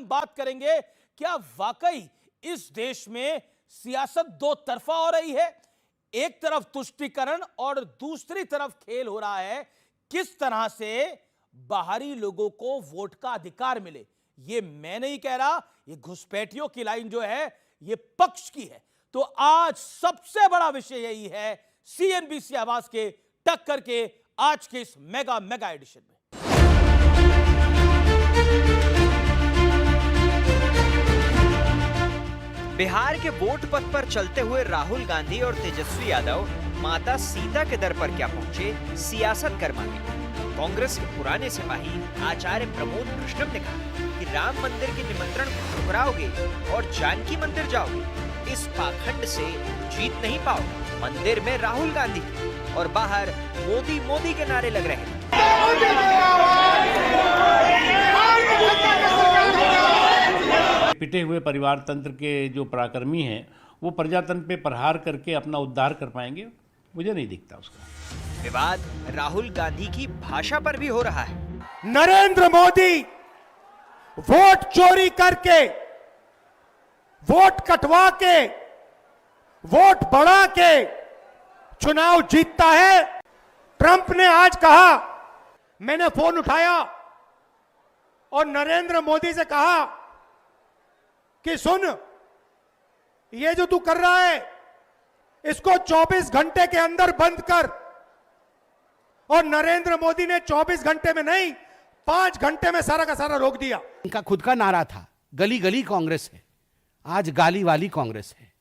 हम बात करेंगे क्या वाकई इस देश में सियासत दो तरफा हो रही है। एक तरफ तुष्टीकरण और दूसरी तरफ खेल हो रहा है किस तरह से बाहरी लोगों को वोट का अधिकार मिले। ये मैं नहीं कह रहा, ये घुसपैठियों की लाइन जो है ये पक्ष की है। तो आज सबसे बड़ा विषय यही है सीएनबीसी आवाज के टक्कर के आज के इस मेगा एडिशन में। बिहार के वोट पथ पर चलते हुए राहुल गांधी और तेजस्वी यादव माता सीता के दर पर क्या पहुंचे सियासत करवाने। कांग्रेस के पुराने सिपाही आचार्य प्रमोद कृष्णम ने कहा कि राम मंदिर के निमंत्रण को ठुकराओगे और जानकी मंदिर जाओगे, इस पाखंड से जीत नहीं पाओगे। मंदिर में राहुल गांधी और बाहर मोदी मोदी के नारे लग रहे हैं। पिटे हुए परिवार तंत्र के जो पराक्रमी हैं वो प्रजातंत्र पे प्रहार करके अपना उद्धार कर पाएंगे, मुझे नहीं दिखता उसका। विवाद राहुल गांधी की भाषा पर भी हो रहा है। नरेंद्र मोदी वोट चोरी करके, वोट कटवा के, वोट बढ़ा के चुनाव जीतता है। ट्रंप ने आज कहा, मैंने फोन उठाया और नरेंद्र मोदी से कहा कि सुन, ये जो तू कर रहा है इसको 24 घंटे के अंदर बंद कर। और नरेंद्र मोदी ने 24 घंटे में नहीं 5 घंटे में सारा का सारा रोक दिया। इनका खुद का नारा था गली गली कांग्रेस है, आज गाली वाली कांग्रेस है।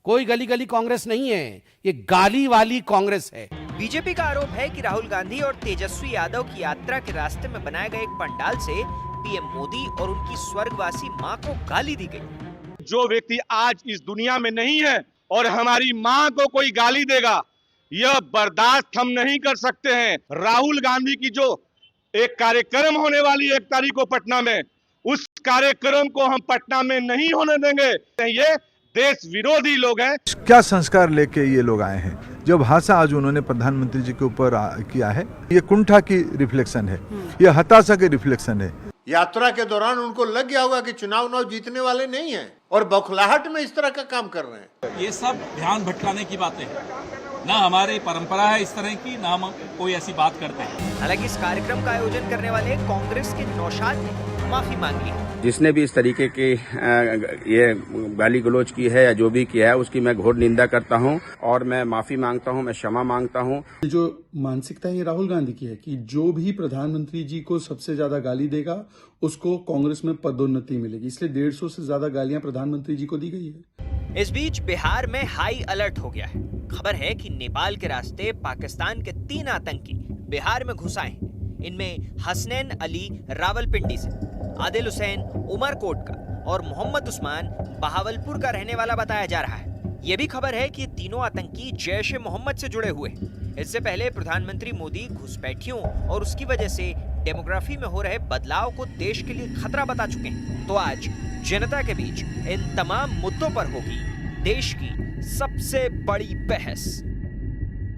कोई गली गली कांग्रेस नहीं है, ये गाली वाली कांग्रेस है। बीजेपी का आरोप है कि राहुल गांधी और तेजस्वी यादव की यात्रा के रास्ते में बनाए गए एक पंडाल से पीएम मोदी और उनकी स्वर्गवासी मां को गाली दी गई। जो व्यक्ति आज इस दुनिया में नहीं है और हमारी मां को कोई गाली देगा, यह बर्दाश्त हम नहीं कर सकते हैं। राहुल गांधी की जो एक कार्यक्रम होने वाली 1 तारीख को पटना में, उस कार्यक्रम को हम पटना में नहीं होने देंगे। ये देश विरोधी लोग हैं। क्या संस्कार लेके ये लोग आए हैं? जो भाषा आज उन्होंने प्रधानमंत्री जी के ऊपर किया है, ये कुंठा की रिफ्लेक्शन है, ये हताशा की रिफ्लेक्शन है। यात्रा के दौरान उनको लग गया होगा कि चुनाव जीतने वाले नहीं हैं और बौखलाहट में इस तरह का काम कर रहे हैं। ये सब ध्यान भटकाने की बातें हैं, ना हमारी परंपरा है इस तरह की, ना हम कोई ऐसी बात करते हैं। हालांकि इस कार्यक्रम का आयोजन करने वाले कांग्रेस के नौशाद ने माफी मांगी। जिसने भी इस तरीके की ये गाली गलौज की है या जो भी किया है उसकी मैं घोर निंदा करता हूं और मैं माफी मांगता हूं, मैं क्षमा मांगता हूं। जो मानसिकता ये राहुल गांधी की है कि जो भी प्रधानमंत्री जी को सबसे ज्यादा गाली देगा उसको कांग्रेस में पदोन्नति मिलेगी, इसलिए 150 से ज्यादा गालियां प्रधानमंत्री जी को दी गई है। इस बीच बिहार में हाई अलर्ट हो गया है। खबर है कि नेपाल के रास्ते पाकिस्तान के 3 आतंकी बिहार में घुस आए। इनमें हसनैन अली रावलपिंडी से, आदिल हुसैन उमरकोट का और मोहम्मद उस्मान बहावलपुर का रहने वाला बताया जा रहा है। यह भी खबर है कि ये तीनों आतंकी जैश ए मोहम्मद से जुड़े हुए हैं। इससे पहले प्रधानमंत्री मोदी घुसपैठियों और उसकी वजह से डेमोग्राफी में हो रहे बदलाव को देश के लिए खतरा बता चुके हैं। तो आज जनता के बीच इन तमाम मुद्दों पर होगी देश की सबसे बड़ी बहस।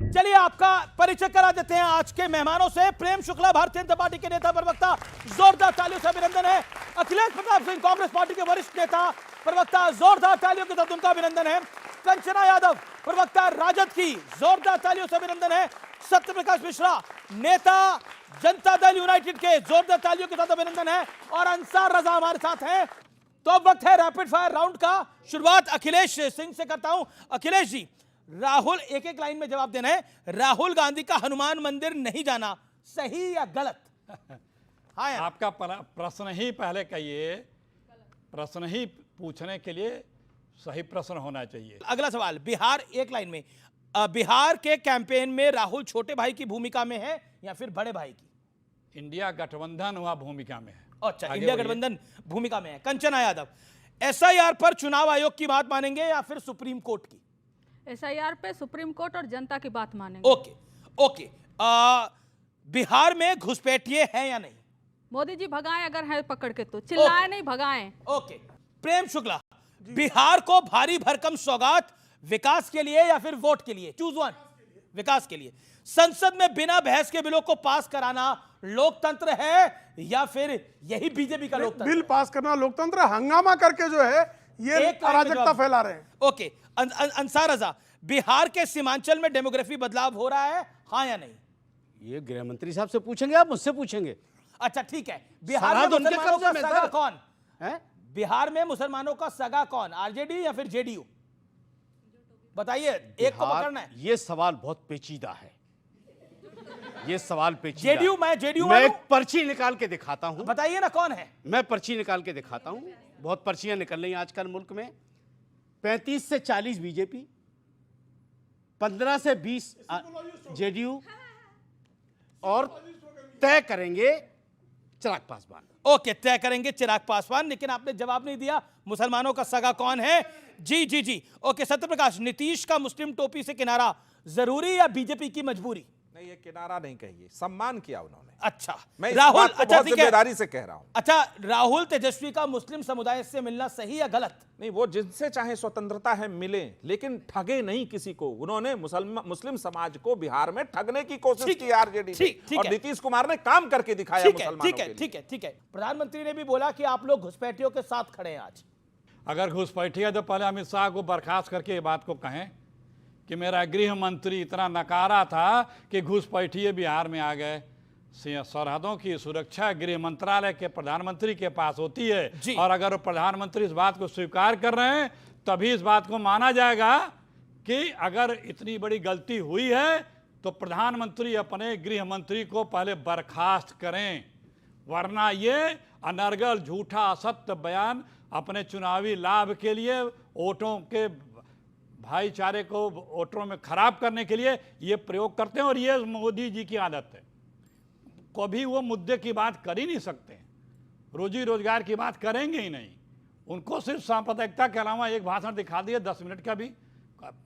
चलिए आपका परिचय करा देते हैं आज के मेहमानों से। प्रेम शुक्ला भारतीय जनता पार्टी के नेता प्रवक्ता, जोरदार तालियों से अभिनंदन है। अखिलेश प्रताप सिंह कांग्रेस पार्टी के वरिष्ठ नेता प्रवक्ता, जोरदार तालियों के साथ उनका अभिनंदन है। कंचना यादव प्रवक्ता राजद की, जोरदार तालियों से अभिनंदन है। सत्यप्रकाश मिश्रा नेता जनता दल यूनाइटेड के, जोरदार तालियों के साथ अभिनंदन है। और अंसार रजा हमारे साथ हैं। तो अब वक्त है रैपिड फायर राउंड का। शुरुआत अखिलेश सिंह से करता हूं। अखिलेश जी, राहुल एक एक लाइन में जवाब देना है। राहुल गांधी का हनुमान मंदिर नहीं जाना सही या गलत? हाँ यार। आपका प्रश्न ही पहले कहिए, प्रश्न ही पूछने के लिए सही प्रश्न होना चाहिए। अगला सवाल, बिहार एक लाइन में, बिहार के कैंपेन में राहुल छोटे भाई की भूमिका में है या फिर बड़े भाई की? इंडिया गठबंधन वहां भूमिका में है। अच्छा, इंडिया गठबंधन भूमिका में है। कंचना यादव, एसआईआर पर चुनाव आयोग की बात मानेंगे या फिर सुप्रीम कोर्ट की? एसआईआर पे सुप्रीम कोर्ट और जनता की बात मानेंगे। ओके। बिहार में घुसपैठिए हैं या नहीं? मोदी जी भगाएं अगर है पकड़ के, तो चिल्लाएं नहीं, भगाएं। ओके। प्रेम शुक्ला, बिहार को भारी भरकम सौगात विकास के लिए या फिर वोट के लिए? Choose one. विकास के लिए। संसद में बिना बहस के बिलों को पास कराना लोकतंत्र है या फिर यही बीजेपी का लोकतंत्र? बिल पास करना लोकतंत्र, हंगामा करके जो है ये एक लाइन में अराजकता जवाब। फैला रहे हैं। ओके, अंसार रजा, बिहार के सीमांचल में डेमोग्राफी बदलाव हो रहा है, हाँ या नहीं? ये गृह मंत्री साहब से पूछेंगे, आप मुझसे पूछेंगे? अच्छा ठीक है, बिहार में सरहद उनके मुसलमानों का कब्जे में, सगा सर। कौन हैं? बिहार में मुसलमानों का सगा कौन, आरजेडी या फिर जेडीयू? बताइए, एक को पकड़ना है। ये सवाल बहुत पेचीदा है, ये सवाल पेचीदा है। जेडीयू, मैं जेडीयू मैं एक पर्ची निकाल के दिखाता हूं, बताइए ना कौन है। मैं पर्ची निकाल के दिखाता हूं, बहुत पर्चियां निकल रही हैं आजकल मुल्क में। 35 से 40 बीजेपी, 15 से 20 जेडीयू, और तय करेंगे चिराग पासवान। ओके, तय करेंगे चिराग पासवान, लेकिन आपने जवाब नहीं दिया मुसलमानों का सगा कौन है। जी जी जी, ओके। सत्यप्रकाश, नीतीश का मुस्लिम टोपी से किनारा जरूरी या बीजेपी की मजबूरी? नहीं, ये किनारा नहीं कहिए, सम्मान किया उन्होंने। अच्छा, मैं इस राहुल, बात को अच्छा बहुत ठीक है, जिम्मेदारी से कह रहा हूं। अच्छा, राहुल तेजस्वी का मुस्लिम समुदाय से मिलना सही या गलत? नहीं, वो जिनसे चाहे स्वतंत्रता है मिले, लेकिन ठगे नहीं किसी को। उन्होंने मुस्लिम समाज को बिहार में ठगने की कोशिश की आरजेडी ने, और नीतीश कुमार ने काम करके दिखाया मुसलमानों के लिए। ठीक है, ठीक है। प्रधानमंत्री ने भी बोला कि आप लोग घुसपैठियों के साथ खड़े हैं आज। अगर घुसपैठी है तो पहले अमित शाह को बर्खास्त करके ये बात को कहें कि मेरा गृह मंत्री इतना नकारा था कि घुसपैठिए बिहार में आ गए। सरहदों की सुरक्षा गृह मंत्रालय के प्रधानमंत्री के पास होती है, और अगर वो प्रधानमंत्री इस बात को स्वीकार कर रहे हैं तभी इस बात को माना जाएगा कि अगर इतनी बड़ी गलती हुई है तो प्रधानमंत्री अपने गृह मंत्री को पहले बर्खास्त करें, वरना ये अनर्गल झूठा असत्य बयान अपने चुनावी लाभ के लिए, वोटों के भाईचारे को वोटरों में खराब करने के लिए ये प्रयोग करते हैं। और ये मोदी जी की आदत है, कभी वो मुद्दे की बात कर ही नहीं सकते, रोजी रोजगार की बात करेंगे ही नहीं। उनको सिर्फ सांप्रदायिकता के अलावा एक भाषण दिखा दिए 10 मिनट का भी।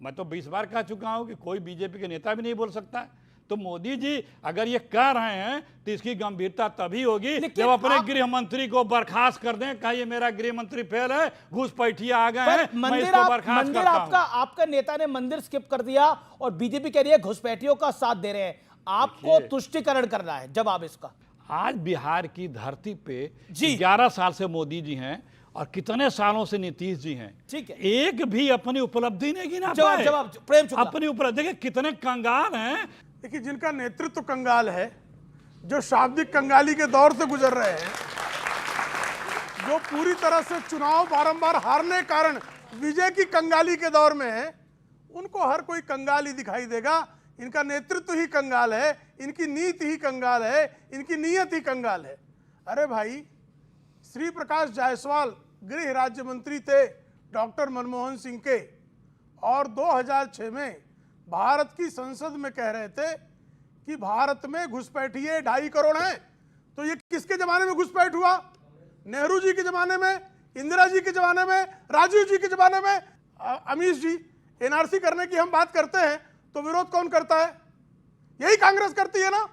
मैं तो 20 बार कह चुका हूं कि कोई बीजेपी के नेता भी नहीं बोल सकता है। तो मोदी जी अगर ये कह रहे हैं तो इसकी गंभीरता तभी होगी जब अपने गृह मंत्री को बर्खास्त कर दें। कहा ये मेरा गृह मंत्री फेल है, घुसपैठिए आ गए हैं, मैं इसको बर्खास्त करता हूं। आपका नेता ने मंदिर स्किप कर दिया और बीजेपी कह रही है घुसपैठियों का साथ दे रहे हैं। आपको तुष्टिकरण करना है, जवाब इसका। आज बिहार की धरती पे 11 साल से मोदी जी हैं और कितने सालों से नीतीश जी हैं, ठीक है, एक भी अपनी उपलब्धि नहीं गिना पाए। जवाब प्रेम शुक्ला, अपनी उपलब्धि। देखिए कितने कंगाल हैं। देखिए, जिनका नेतृत्व कंगाल है, जो शाब्दिक कंगाली के दौर से गुजर रहे हैं, जो पूरी तरह से चुनाव बारंबार हारने कारण विजय की कंगाली के दौर में है, उनको हर कोई कंगाल ही दिखाई देगा। इनका नेतृत्व ही कंगाल है, इनकी नीति ही कंगाल है, इनकी नीयत ही कंगाल है। अरे भाई, श्री प्रकाश जायसवाल गृह राज्य मंत्री थे डॉक्टर मनमोहन सिंह के, और 2006 में भारत की संसद में कह रहे थे कि भारत में घुसपैठिए 2.5 करोड़ हैं। तो ये किसके जमाने में घुसपैठ हुआ? नेहरू जी के जमाने में, इंदिरा जी के जमाने में, राजीव जी के जमाने में। अमीश जी, एनआरसी करने की हम बात करते हैं तो विरोध कौन करता है? यही कांग्रेस करती है ना,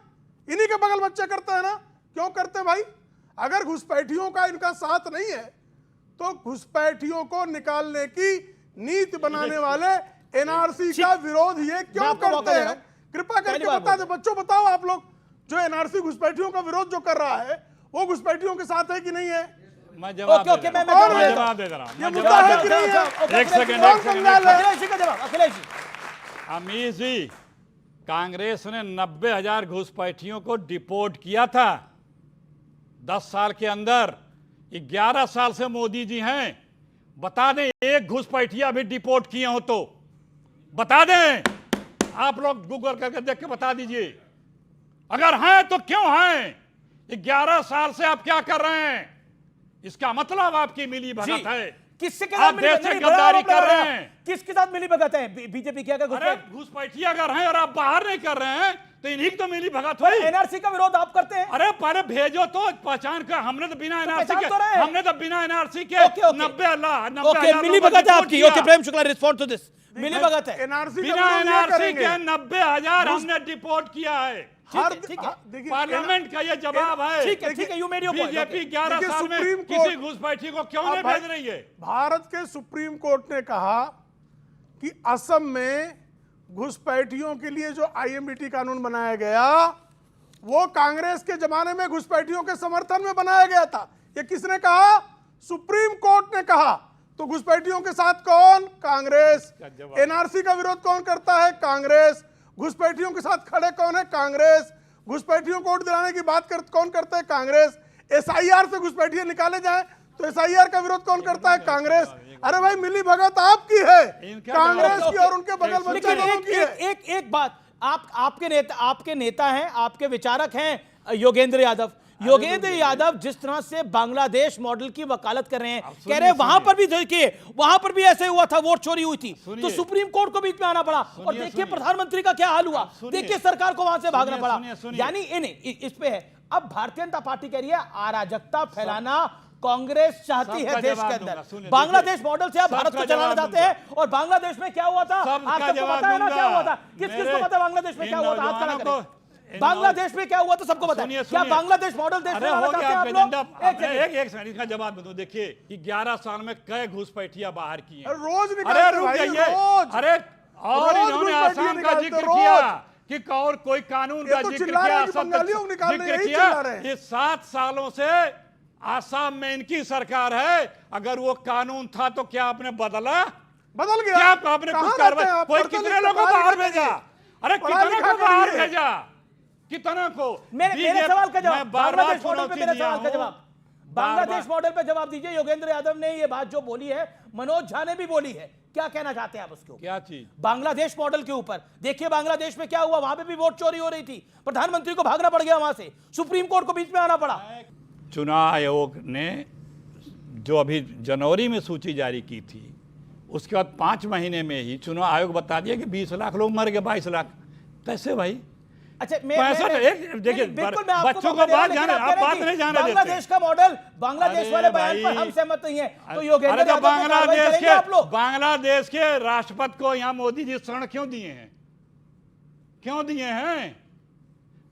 इन्हीं के बगल बच्चे करते हैं ना। क्यों करते हैं भाई? अगर घुसपैठियों का इनका साथ नहीं है तो घुसपैठियों को निकालने की नीति बनाने वाले एनआरसी का विरोध ये क्यों करते हैं? कृपा करके बता दे बच्चों, बताओ आप लोग, जो एनआरसी घुसपैठियों का विरोध जो कर रहा है वो घुसपैठियों के साथ है कि नहीं है? मैं जवाब दे रहा हूं। अमीश जी, कांग्रेस ने 90,000 घुसपैठियों को डिपोर्ट किया था 10 साल के अंदर। 11 साल से मोदी जी हैं, बता दें एक घुसपैठिया भी डिपोर्ट किए हो तो बता दें। आप लोग गूगल करके देख के बता दीजिए, अगर हैं तो क्यों हैं? 11 साल से आप क्या कर रहे हैं? इसका मतलब आपकी मिली भगत है। किससे आप देश से गद्दारी कर रहे हैं। किसके साथ मिली भगत है? बीजेपी क्या घुसपैठिया अगर हैं और आप बाहर नहीं कर रहे हैं तो इन्हीं की तो मिली भगत हुई। एनआरसी का विरोध आप करते हैं? अरे पहले भेजो तो पहचान कर। हमने तो बिना एनआरसी के 90,000 मिली भगत है आपकी। Okay, Prem Shukla, respond to this. Mili Bhagat है, बिना एनआरसी के 90,000 हमने डिपोर्ट किया है। पार्लियामेंट का ये जवाब है। ठीक है, you made your point. BJP 11 साल में किसी घुसपैठी को क्यों नहीं भेज रही है? भारत के सुप्रीम कोर्ट ने कहा कि असम में घुसपैठियों के लिए जो आईएमबीटी कानून बनाया गया वो कांग्रेस के जमाने में घुसपैठियों के समर्थन में बनाया गया था। ये किसने कहा? सुप्रीम कोर्ट ने कहा। तो घुसपैठियों के साथ कौन? कांग्रेस। एनआरसी का विरोध कौन करता है? कांग्रेस। घुसपैठियों के साथ खड़े कौन है? कांग्रेस। घुसपैठियों को वोट दिलाने की बात कौन करता है? कांग्रेस। एसआईआर से घुसपैठिए निकाले जाए तो एसआईआर का विरोध कौन करता है? कांग्रेस। अरे भाई मिली भगत आपकी है, कांग्रेस की और उनके बगल बच्चे लोगों की है। एक बात, आपके नेता हैं, आपके विचारक हैं योगेंद्र यादव। योगेंद्र यादव जिस तरह से बांग्लादेश मॉडल की वकालत कर रहे हैं, कह रहे हैं वहां पर भी देखिए, वहां पर भी ऐसे हुआ था, वोट चोरी हुई थी, तो सुप्रीम कोर्ट को बीच में आना पड़ा। और देखिए प्रधानमंत्री का क्या हाल हुआ, देखिए सरकार को वहां से भागना पड़ा। यानी इस पे है। अब भारतीय जनता पार्टी कह रही है अराजकता फैलाना कांग्रेस चाहती है देश के अंदर। बांग्लादेश मॉडल से आप भारत को चलाना चाहते हैं। और बांग्लादेश में क्या हुआ था आप सबको पता है ना, क्या हुआ था? किसको पता है बांग्लादेश में क्या हुआ था? हाथ खड़ा करें। बांग्लादेश में क्या हुआ था सबको पता है। क्या बांग्लादेश मॉडल देश में लाना चाहते हैं आप लोग? एक सेकंड इसका जवाब दो। देखिए कि 11 साल में कई घुसपैठिया बाहर की हैं। रोज अरे और इन्होंने आसाम का जिक्र किया कि और कोई कानून का जिक्र किया। ये 7 सालों से आसाम में इनकी सरकार है। अगर वो कानून था तो क्या आपने बदल गया? क्या आपने कुछ कार्रवाई? कोई कितने लोगों को बाहर भेजा? अरे कितने को बाहर भेजा? कितना को? मेरे सवाल का जवाब, बांग्लादेश मॉडल पे मेरे सवाल का जवाब, बांग्लादेश मॉडल पे जवाब दीजिए। योगेंद्र यादव ने ये बात जो बोली है, मनोज झा ने भी बोली है, क्या कहना चाहते हैं आप उसको? क्या चीज? बांग्लादेश मॉडल के ऊपर देखिए बांग्लादेश में क्या हुआ, वहां पे भी वोट चोरी हो रही थी, प्रधानमंत्री को भागना पड़ गया वहां से, सुप्रीम कोर्ट को बीच में आना पड़ा। चुनाव आयोग ने जो अभी जनवरी में सूची जारी की थी, उसके बाद 5 महीने में ही चुनाव आयोग बता दिया कि 20 लाख लोग मर गए। 22 लाख कैसे भाई? अच्छा देखिए बच्चों को बात जाने, आप बात नहीं जाने देते। बांग्लादेश का मॉडल, बांग्लादेश वाले बयान पर हम सहमत नहीं है, तो योगेंद्र यादव बांग्लादेश के राष्ट्रपति को यहाँ मोदी जी शरण क्यों दिए हैं? क्यों दिए हैं?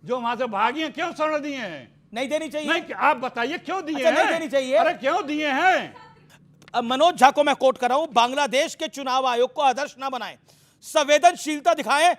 जो वहां से भागी हैं क्यों शरण दिए हैं? नहीं देनी चाहिए। नहीं, आप बताइए क्यों दिए हैं? नहीं देनी चाहिए। अरे क्यों दिए हैं? अब मनोज झा को मैं कोट कर रहा हूं, बांग्लादेश के चुनाव आयोग को आदर्श ना बनाएं, संवेदनशीलता दिखाएं।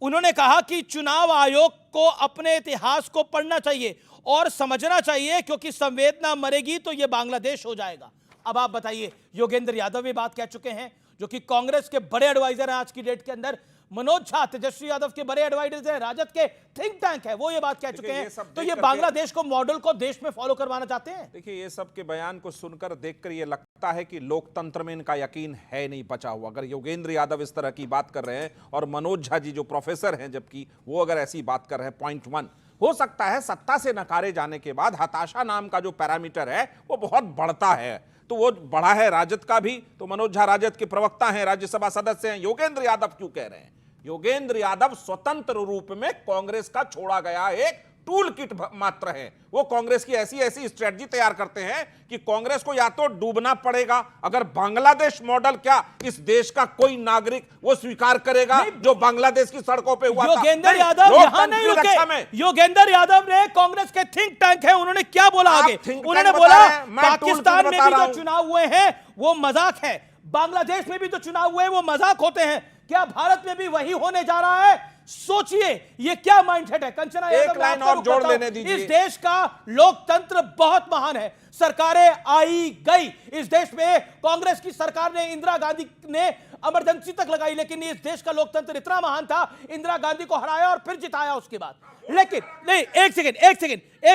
उन्होंने कहा कि चुनाव आयोग को अपने इतिहास को पढ़ना चाहिए और समझना चाहिए, क्योंकि संवेदना मरेगी तो यह बांग्लादेश हो जाएगा। अब आप बताइए, योगेंद्र यादव ये बात कह चुके हैं, जो कि कांग्रेस के बड़े एडवाइजर हैं आज की डेट के अंदर। मनोज झा तेजस्वी यादव के बड़े एडवाइजर हैं, राजद के थिंक टैंक है, वो ये बात कह चुके हैं। तो ये बांग्लादेश को मॉडल को देश में फॉलो करवाना चाहते हैं। देखिए ये सब के बयान को सुनकर देखकर ये लगता है कि लोकतंत्र में इनका यकीन है नहीं बचा हुआ। अगर योगेंद्र यादव इस तरह की बात कर रहे हैं और मनोज झा जी जो प्रोफेसर हैं जबकि वो अगर ऐसी बात कर रहे हैं, पॉइंट 1 हो सकता है सत्ता से नकारे जाने के बाद हताशा नाम का जो पैरामीटर है वो बहुत बढ़ता है, तो वो बढ़ा है राजद का भी। तो मनोज झा राजद के प्रवक्ता हैं, राज्यसभा सदस्य हैं, योगेंद्र यादव क्यों कह रहे हैं? योगेंद्र यादव स्वतंत्र रूप में कांग्रेस का छोड़ा गया एक टूल किट मात्र है। वो कांग्रेस की ऐसी स्ट्रेटजी तैयार करते हैं कि कांग्रेस को या तो डूबना पड़ेगा, अगर बांग्लादेश मॉडल क्या इस देश का कोई नागरिक वो स्वीकार करेगा जो बांग्लादेश की सड़कों पे हुआ था? योगेंद्र यादव यहां नहीं रुके। योगेंद्र यादव ने, कांग्रेस के थिंक टैंक है, उन्होंने क्या बोला आगे? उन्होंने बोला पाकिस्तान में भी जो चुनाव हुए हैं वो मजाक है, बांग्लादेश में भी जो चुनाव हुए वो मजाक होते हैं, क्या भारत में भी वही होने जा रहा है? सोचिए ये क्या माइंडसेट है। कंचना यादव, एक लाइन और जोड़ लेने दीजिए। इस देश का लोकतंत्र बहुत महान है, सरकारें आई गई, इस देश में कांग्रेस की सरकार ने, इंदिरा गांधी ने इमरजेंसी तक लगाई, लेकिन इस देश का लोकतंत्र इतना महान था, इंदिरा गांधी को हराया और फिर जिताया उसके बाद। लेकिन नहीं, एक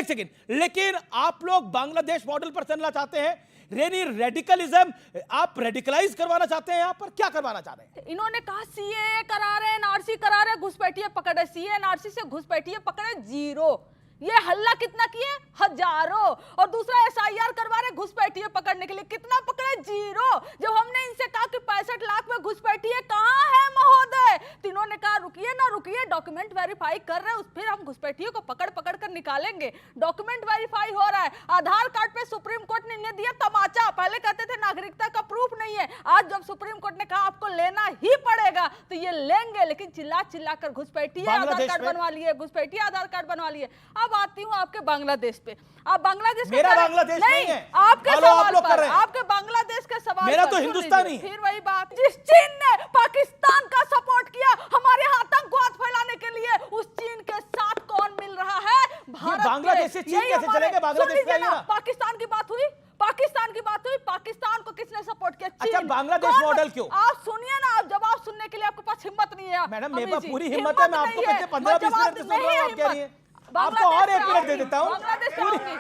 सेकेंड, लेकिन आप लोग बांग्लादेश मॉडल पर चलना चाहते हैं। रेडिकलिज्म, आप रेडिकलाइज करवाना चाहते हैं, यहाँ पर क्या करवाना चाह रहे हैं? इन्होंने कहा सीए करा रहे हैं, एनआरसी करा रहे हैं, घुसपैठिए पकड़े, सीए एनआरसी से घुसपैठिए पकड़े 0। ये हल्ला कितना किए? हजारों। और दूसरा एसआईआर करवा रहे घुसपैठिए पकड़ने के लिए, कितना पकड़े? 0। जब हमने इनसे कहा कि 65 लाख में घुसपैठिए कहां है महोदय, तीनों ने कहा रुकिए ना रुकिए, डॉक्यूमेंट वेरीफाई कर रहे हैं, फिर हम घुसपैठियों को पकड़ कर निकालेंगे। डॉक्यूमेंट वेरीफाई हो रहा है, आधार कार्ड पे सुप्रीम कोर्ट ने दिया तमाचा। पहले कहते थे नागरिकता का प्रूफ नहीं है, आज जब सुप्रीम कोर्ट ने कहा आपको लेना ही पड़ेगा तो ये लेंगे। लेकिन चिल्ला कर घुसपैठिए आधार कार्ड बनवा लिए, घुसपैठिए आधार कार्ड बनवा लिए। अब आती हूँ आपके बांग्लादेश पे। आप बांग्लादेश मेरा बांग्लादेश नहीं है, आपके सवाल पर, आपके बांग्लादेश के सवाल मेरा तो हिंदुस्तानी। फिर वही बात, जिस चीन ने पाकिस्तान का सपोर्ट रख बांग्लादेश से चीन कैसे चलेंगे? बांग्लादेश पे आइए ना। पाकिस्तान की बात हुई, पाकिस्तान की बात हुई, पाकिस्तान को किसने सपोर्ट किया? अच्छा, चीन। बांग्लादेश मॉडल क्यों? आप सुनिए ना, आप जवाब सुनने के लिए आपके पास हिम्मत नहीं है। मैडम मेरे अमित पास जी, पूरी हिम्मत है, मैं आपको नहीं है। पिछले 15-20 मिनट से सुन रहा हूं, आप कह रही हैं। आपको और 1 मिनट दे देता हूं। बांग्लादेश आऊंगी।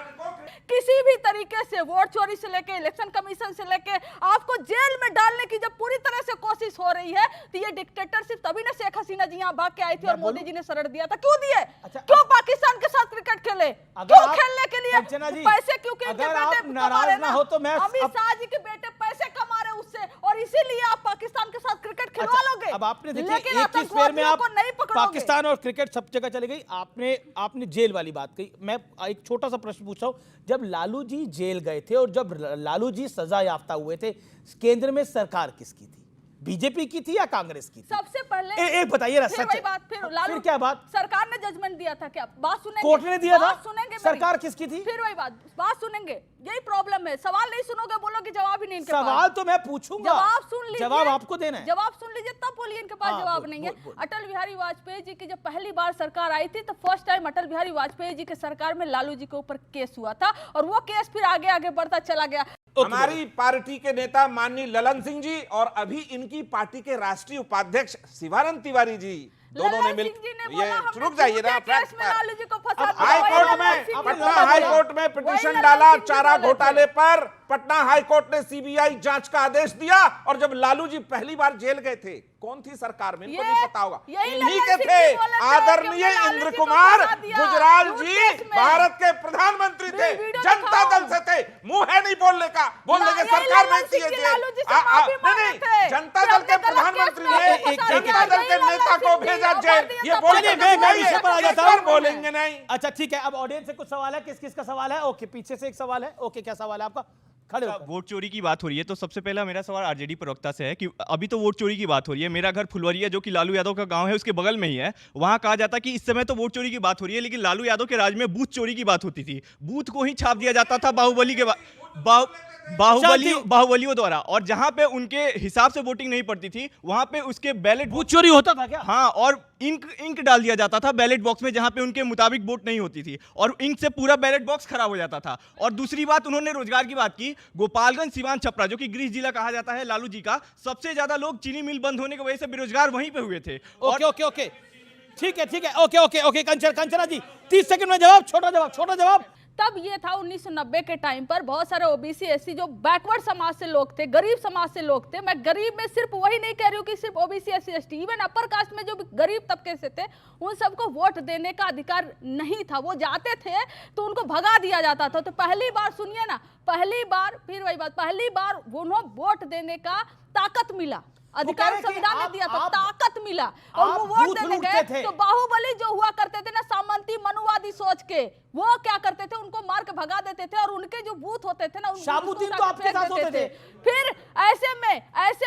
किसी भी तरीके से वोट चोरी से लेके इलेक्शन कमीशन से लेके आपको जेल में डालने की जब पूरी तरह से कोशिश हो रही है, तो ये डिक्टेटरशिप तभी ना शेख हसीना जी यहाँ भाग के आई थी और मोदी जी ने शरण दिया था। क्यों दिए? क्यों पाकिस्तान के साथ क्रिकेट खेले? क्यों खेलने के लिए? पैसे, क्योंकि अगर आप नाराज ना हो तो मैं अमित शाह जी के बेटे पैसे कमा रहे उससे, और इसीलिए आप पाकिस्तान के साथ क्रिकेट खिलवा लोगे। अब आपने देखिए एक ही स्क्वायर में आप पाकिस्तान और क्रिकेट सब जगह चली गई। आपने जेल वाली बात कही। मैं एक छोटा सा प्रश्न पूछ रहा हूं, जब लालू जी जेल गए थे और जब लालू जी सजा याफ्ता हुए थे, केंद्र में सरकार किसकी थी? बीजेपी की थी या कांग्रेस की थी? सबसे पहले एक बताइए ना, फिर वही बात, फिर क्या बात? सरकार ने जजमेंट दिया था क्या? बात सुनेंगे? कोर्ट ने दिया था? सुनेंगे? सरकार किसकी थी? फिर वही बात सुनेंगे। यही प्रॉब्लम है, सवाल नहीं सुनोगे, बोलोगे जवाब ही नहीं इनके पास। सवाल तो मैं पूछूंगा, जवाब सुन लीजिए, जवाब आपको देना है। जवाब सुन लीजिए तब बोलिए, इनके पास जवाब नहीं है। अटल बिहारी वाजपेयी जी की जब पहली बार सरकार आई थी, तो फर्स्ट टाइम अटल बिहारी वाजपेयी जी के सरकार में लालू जी के ऊपर केस हुआ था, और वो केस फिर आगे आगे बढ़ता चला गया। हमारी पार्टी के नेता माननीय ललन सिंह जी और अभी इनकी पार्टी के राष्ट्रीय उपाध्यक्ष शिवानंद तिवारी जी, दोनों ने मिल ये रुक जाइए ना, हाईकोर्ट में, पटना हाईकोर्ट में पिटीशन डाला चारा घोटाले पर। पटना हाईकोर्ट ने सीबीआई जांच का आदेश दिया, और जब लालू जी पहली बार जेल गए थे, कौन थी सरकार में? इनको नहीं पता होगा, इन्हीं के थे। आदरणीय इंद्र कुमार गुजराल जी भारत के प्रधानमंत्री थे, जनता दल से थे। मुंह है नहीं बोलने का, बोलने के सरकार में चाहिए नहीं, जनता दल के प्रधानमंत्री ने जनता दल के नेता को भेजा जेल, ये बोलेंगे नहीं। अच्छा ठीक है, अब ऑडियंस से कुछ सवाल है, किस किस का सवाल है? ओके, पीछे से एक सवाल है। ओके, क्या सवाल है आपका? खड़े होकर। वोट चोरी की बात हो रही है, तो सबसे पहला मेरा सवाल आरजेडी प्रवक्ता से है कि अभी तो वोट चोरी की बात हो रही है। मेरा घर फुलवरिया जो कि लालू यादव का गांव है, उसके बगल में ही है। वहां कहा जाता कि इस समय तो वोट चोरी की बात हो रही है, लेकिन लालू यादव के राज में बूथ चोरी की बात होती थी। बूथ को ही छाप दिया जाता था बाहुबली के बाहुबलियों द्वारा, और जहां पे उनके हिसाब से वोटिंग नहीं पड़ती थी, वहां पे उसके बैलेट बूथ चोरी होता था क्या? हाँ, और इंक डाल दिया जाता था बैलेट बॉक्स में, जहां पे उनके मुताबिक वोट नहीं होती थी, और इंक से पूरा बैलेट बॉक्स खराब हो जाता था। और दूसरी बात, उन्होंने रोजगार की बात की। गोपालगंज, सिवान, छपरा जो कि गृह जिला कहा जाता है लालू जी का, सबसे ज्यादा लोग चीनी मिल बंद होने की वजह से बेरोजगार वहीं पे हुए थे। ओके, ठीक है, ओके, कंचना जी 30 सेकंड में जवाब, छोटा जवाब। तब ये था 1990 के टाइम पर बहुत सारे ओबीसी एससी जो बैकवर्ड समाज से लोग थे, गरीब समाज से लोग थे। मैं गरीब में सिर्फ वही नहीं कह रही हूँ कि सिर्फ OBC SC ST, even upper caste में जो गरीब तबके से थे, उन सबको वोट देने का अधिकार नहीं था। वो जाते थे तो उनको भगा दिया जाता था। तो पहली बार सुनिए ना, पहली बार फिर वही बात, पहली बार उन्हें वोट देने का ताकत मिला, अधिकार संविधान ने दिया था, ताकत मिला, और वो वोट देने गए। तो बाहुबली जो हुआ करते थे ना, सामंती मनुवादी सोच के, वो क्या करते थे, उनको मार के भगा देते थे, और उनके जो बूथ होते थे ना, शाबुद्दीन तो आपके साथ होते थे। फिर ऐसे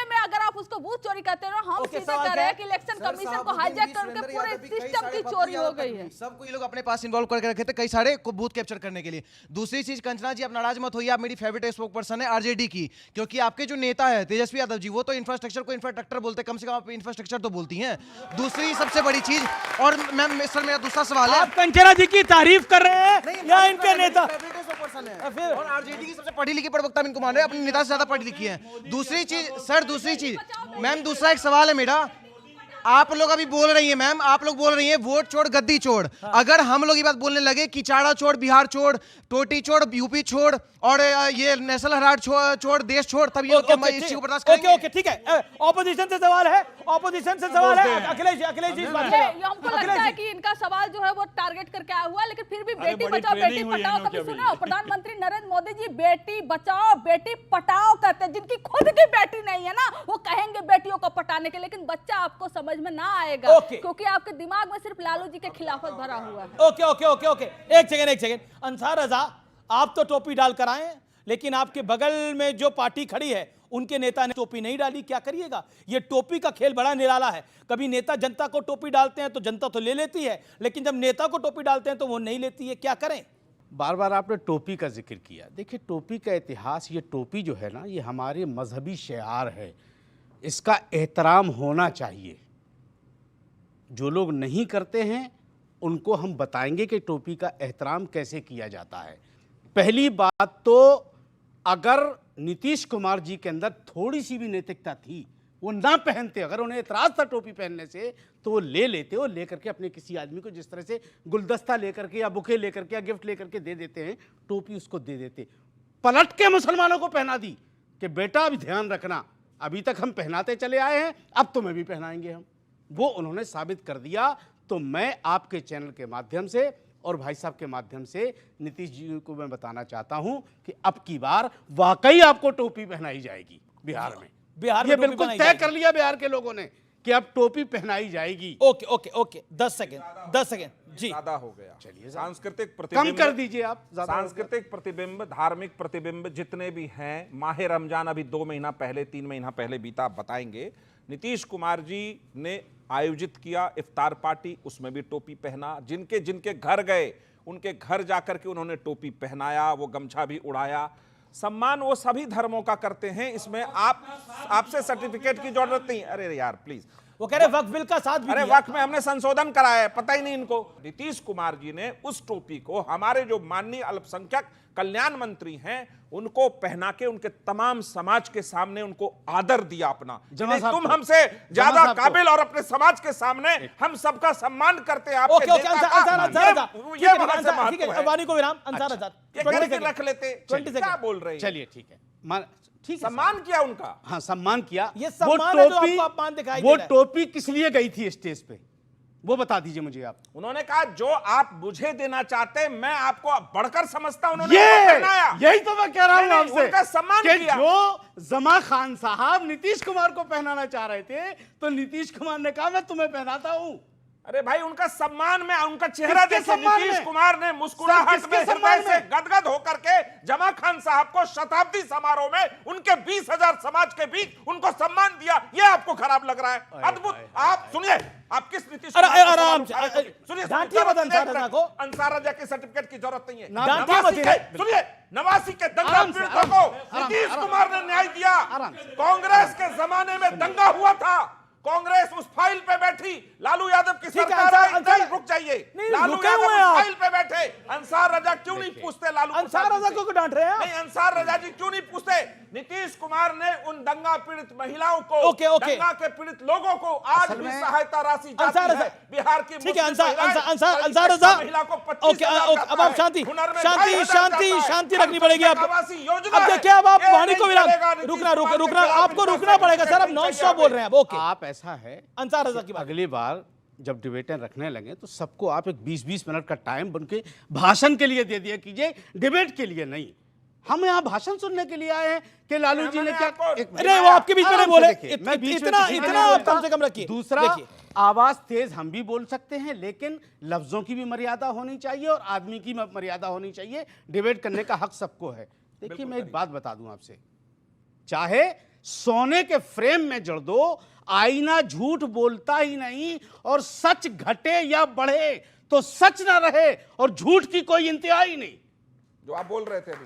में अगर आप उसको बूथ चोरी करते हो, हम सीधे कह रहे हैं कि इलेक्शन कमीशन को हाईजैक करके पूरे सिस्टम की चोरी हो गई है। सबको ये लोग अपने पास इन्वॉल्व करके रखे थे कई सारे को बूथ कैप्चर करने के लिए। दूसरी चीज, कंचना जी आप नाराज मत होइए, आप मेरी फेवरेट स्पोक पर्सन है आरजेडी की, क्योंकि आपके जो नेता है तेजस्वी यादव जी, वो तो इंफ्रास्ट्रक्चर को इंफ्रास्ट्रक्चर बोलते, कम से कम आप इंफ्रास्ट्रक्चर तो बोलती हैं। दूसरी सबसे बड़ी चीज, और मैम सर मेरा दूसरा सवाल है, आप कंचना जी की तारीफ कर रहे हैं या इनके नेता? फिर और आरजेडी की सबसे पढ़ी लिखी प्रवक्ता इनको मान रहे हैं, अपने नेता से ज्यादा पढ़ी लिखी है। दूसरी चीज सर, मैम दूसरा एक सवाल है मेरा, आप लोग अभी बोल रही हैं मैम, आप लोग बोल रही हैं वोट छोड़ गद्दी छोड़। अगर हम लोग ये बात बोलने लगे कि चाड़ा छोड़, बिहार छोड़, टोटी छोड़, यूपी छोड़, और ये नेशनल हेराल्ड छोड़, देश छोड़, तब ये इस चीज को बर्दाश्त करेंगे? ओके, ठीक है। ऑपोजिशन से सवाल है, अखिलेश जी हमको लगता है कि इनका सवाल जो है वो टारगेट करके आया हुआ है, लेकिन फिर भी बेटी बचाओ बेटी पढ़ाओ कभी सुना? प्रधानमंत्री नरेंद्र मोदी जी बेटी बचाओ बेटी पढ़ाओ कहते हैं। जिनकी खुद की बेटी नहीं है ना, वो कहेंगे बेटियों को पटाने के, लेकिन बच्चा आपको समझ में ना आएगा, क्योंकि आपके दिमाग में सिर्फ लालू जी के खिलाफत भरा हुआ है। ओके, एक सेकंड। अंसार रजा, आप तो टोपी डाल कर आए, लेकिन आपके बगल में जो पार्टी खड़ी है उनके नेता ने टोपी नहीं डाली, क्या करिएगा? ये टोपी का खेल बड़ा निराला है। कभी नेता जनता को टोपी डालते हैं तो जनता तो ले लेती है, लेकिन जब नेता को टोपी डालते हैं तो वो नहीं लेती है, क्या करें? बार बार आपने टोपी का जिक्र किया। देखिए, टोपी का इतिहास, ये टोपी जो है ना, ये हमारे मजहबी शिआर है, इसका एहतराम होना चाहिए। जो लोग नहीं करते हैं उनको हम बताएंगे कि टोपी का एहतराम कैसे किया जाता है। पहली बात तो अगर नीतीश कुमार जी के अंदर थोड़ी सी भी नैतिकता थी, वो ना पहनते, अगर उन्हें एतराज था टोपी पहनने से तो वो ले लेते, वो लेकर के अपने किसी आदमी को जिस तरह से गुलदस्ता लेकर के या बुके लेकर के या गिफ्ट लेकर के दे देते हैं, टोपी उसको दे देते। पलट के मुसलमानों को पहना दी कि बेटा अभी ध्यान रखना, अभी तक हम पहनाते चले आए हैं, अब तुम्हें भी पहनाएंगे हम। वो उन्होंने साबित कर दिया। तो मैं आपके चैनल के माध्यम से और भाई साहब के माध्यम से नीतीश जी को मैं बताना चाहता हूं कि अब की बार वाकई आपको टोपी पहनाई जाएगी बिहार में। बिहार ये में बिल्कुल तय कर लिया बिहार के लोगों ने कि अब टोपी पहनाई जाएगी। ओके ओके ओके 10 सेकंड जी, ज्यादा हो गया। चलिए सांस्कृतिक कम प्रतिबिंब कर दीजिए आप। ज्यादा हो गया। सांस्कृतिक प्रतिबिंब, धार्मिक प्रतिबिंब जितने भी हैं, माह रमजान अभी 2 महीना पहले 3 महीना पहले बीता, आप बताएंगे। नीतीश कुमार जी ने आयोजित किया इफ्तार पार्टी, उसमें भी टोपी पहना। जिनके जिनके घर गए उनके घर जाकर के उन्होंने टोपी पहनाया, वो गमछा भी उड़ाया। सम्मान वो सभी धर्मों का करते हैं, इसमें आपसे सर्टिफिकेट की जरूरत नहीं। अरे यार प्लीज, वो कह रहे वक्फ बिल का साथ भी अरे दिया। वक्त में हमने संशोधन कराया है, पता ही नहीं इनको। नीतीश कुमार जी ने उस टोपी को हमारे जो माननीय अल्पसंख्यक कल्याण मंत्री हैं उनको पहना के उनके तमाम समाज के सामने उनको आदर दिया अपना। तुम हमसे ज्यादा काबिल और अपने समाज के सामने हम सबका सम्मान करते हैं। ओके ओके वानी को विराम। रख लेते, क्या बोल रहे हैं? चलिए ठीक है, ठीक है, सम्मान किया उनका। हाँ सम्मान किया। ये सम्मान है जो आपको अपमान दिखाई दे वो रहा है। टोपी किस लिए गई थी स्टेज पे, वो बता दीजिए मुझे आप। उन्होंने कहा जो आप मुझे देना चाहते मैं आपको बढ़कर समझता हूं। यही तो मैं कह रहा हूं आपसे, उनका सम्मान कि किया। जो जमा खान साहब नीतीश कुमार को पहनाना चाह रहे थे तो नीतीश कुमार ने कहा मैं तुम्हें पहनाता हूं। अरे भाई उनका सम्मान में, उनका चेहरा किसके देखिए। सम्मान नीतीश में? कुमार ने मुस्कुराहट किसके में, सम्मान हृदय से में? गदगद होकर के जमा खान साहब को शताब्दी समारोह में उनके 20,000 समाज के बीच उनको सम्मान दिया। ये आपको खराब लग रहा है? अद्भुत। आप सुनिए, आप किस नीतीश अरे कुमार को आराम सवाल से, उठाए? सुनिए, डांटिए मत अंसार रजा को। अंसार रजा के सर्टिफिकेट की जरूरत नहीं है। डांटिए मत सुनिए, नवासी के दंगा पीड़ितों को नीतीश कुमार ने न्याय दिया। कांग्रेस के जमाने में दंगा हुआ था, कांग्रेस उस फाइल पे बैठी, लालू यादव की सरकार आई। नहीं, रुक जाइए, लालू यादव उस फाइल पे बैठे। अंसार रजा क्यों नहीं पूछते? लालू अंसार रजा को डांट रहे हैं? नहीं, अंसार रजा जी क्यों नहीं पूछते? नीतीश कुमार ने उन दंगा पीड़ित महिलाओं को, दंगा के पीड़ित लोगों को आज भी सहायता राशि जाती है। बिहार की ठीक है अंसार रजा। ओके अब आप शांति रखनी पड़ेगी आपको। अब देखिए, अब आप वाणी को रुकना आपको रुकना पड़ेगा सर, अब नॉन स्टॉप बोल रहे हैं। ओके, आप ऐसा है अंसार रजा की बात, अगली बार जब डिबेटें रखने लगे तो सबको आप एक 20-20 मिनट का टाइम बनके भाषण के लिए दे दिया कीजिए, डिबेट के लिए नहीं। हम यहाँ भाषण सुनने के लिए आए हैं कि लालू जी ने क्या। अरे वो आपके बीच में नहीं बोले, इतना आप कम से कम रखिए। दूसरा, आवाज तेज हम भी बोल सकते हैं, लेकिन लफ्जों की भी मर्यादा होनी चाहिए और आदमी की मर्यादा होनी चाहिए। डिबेट करने का हक सबको है। देखिए मैं एक बात बता दूं आपसे, चाहे सोने के फ्रेम में जड़ दो, आईना झूठ बोलता ही नहीं, और सच घटे या बढ़े तो सच ना रहे और झूठ की कोई इंतहा ही नहीं। जो आप बोल रहे थे अभी,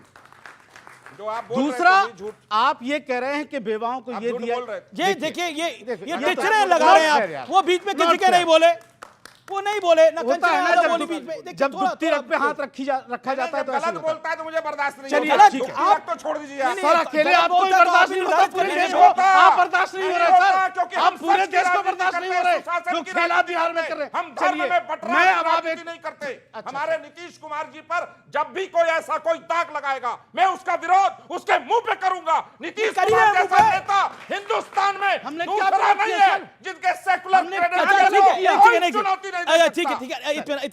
जो आप बोल दूसरा, रहे थे झूठ, आप ये कह रहे हैं कि बेवाओं को ये दिया। ये देखिए, ये टिचरे लगा रहे हैं आप। वो बीच में किसी के नहीं बोले, वो नहीं बोले ना, होता है ना बोली बीच में। जब दुखती रग पे हाथ रखा जाता है तो गलत बोलता है तो मुझे बर्दाश्त नहीं चलिए, होता। ठीक है। आप तो छोड़ दीजिए। सर अकेले आपको बर्दाश्त नहीं होता, पूरे देश को आप बर्दाश्त नहीं हो रहे सर, आप पूरे देश को बर्दाश्त नहीं हो रहे जो खेला बिहार में कर रहे। हम धर्म में बंटवारा की राजनीति नहीं करते। हमारे नीतीश कुमार जी पर जब भी कोई ऐसा कोई दाग लगाएगा मैं उसका विरोध उसके मुंह पे करूंगा। नीतीश कुमार जैसा नेता हिंदुस्तान में दूसरा नहीं है जिनके सेकुलर ठीक है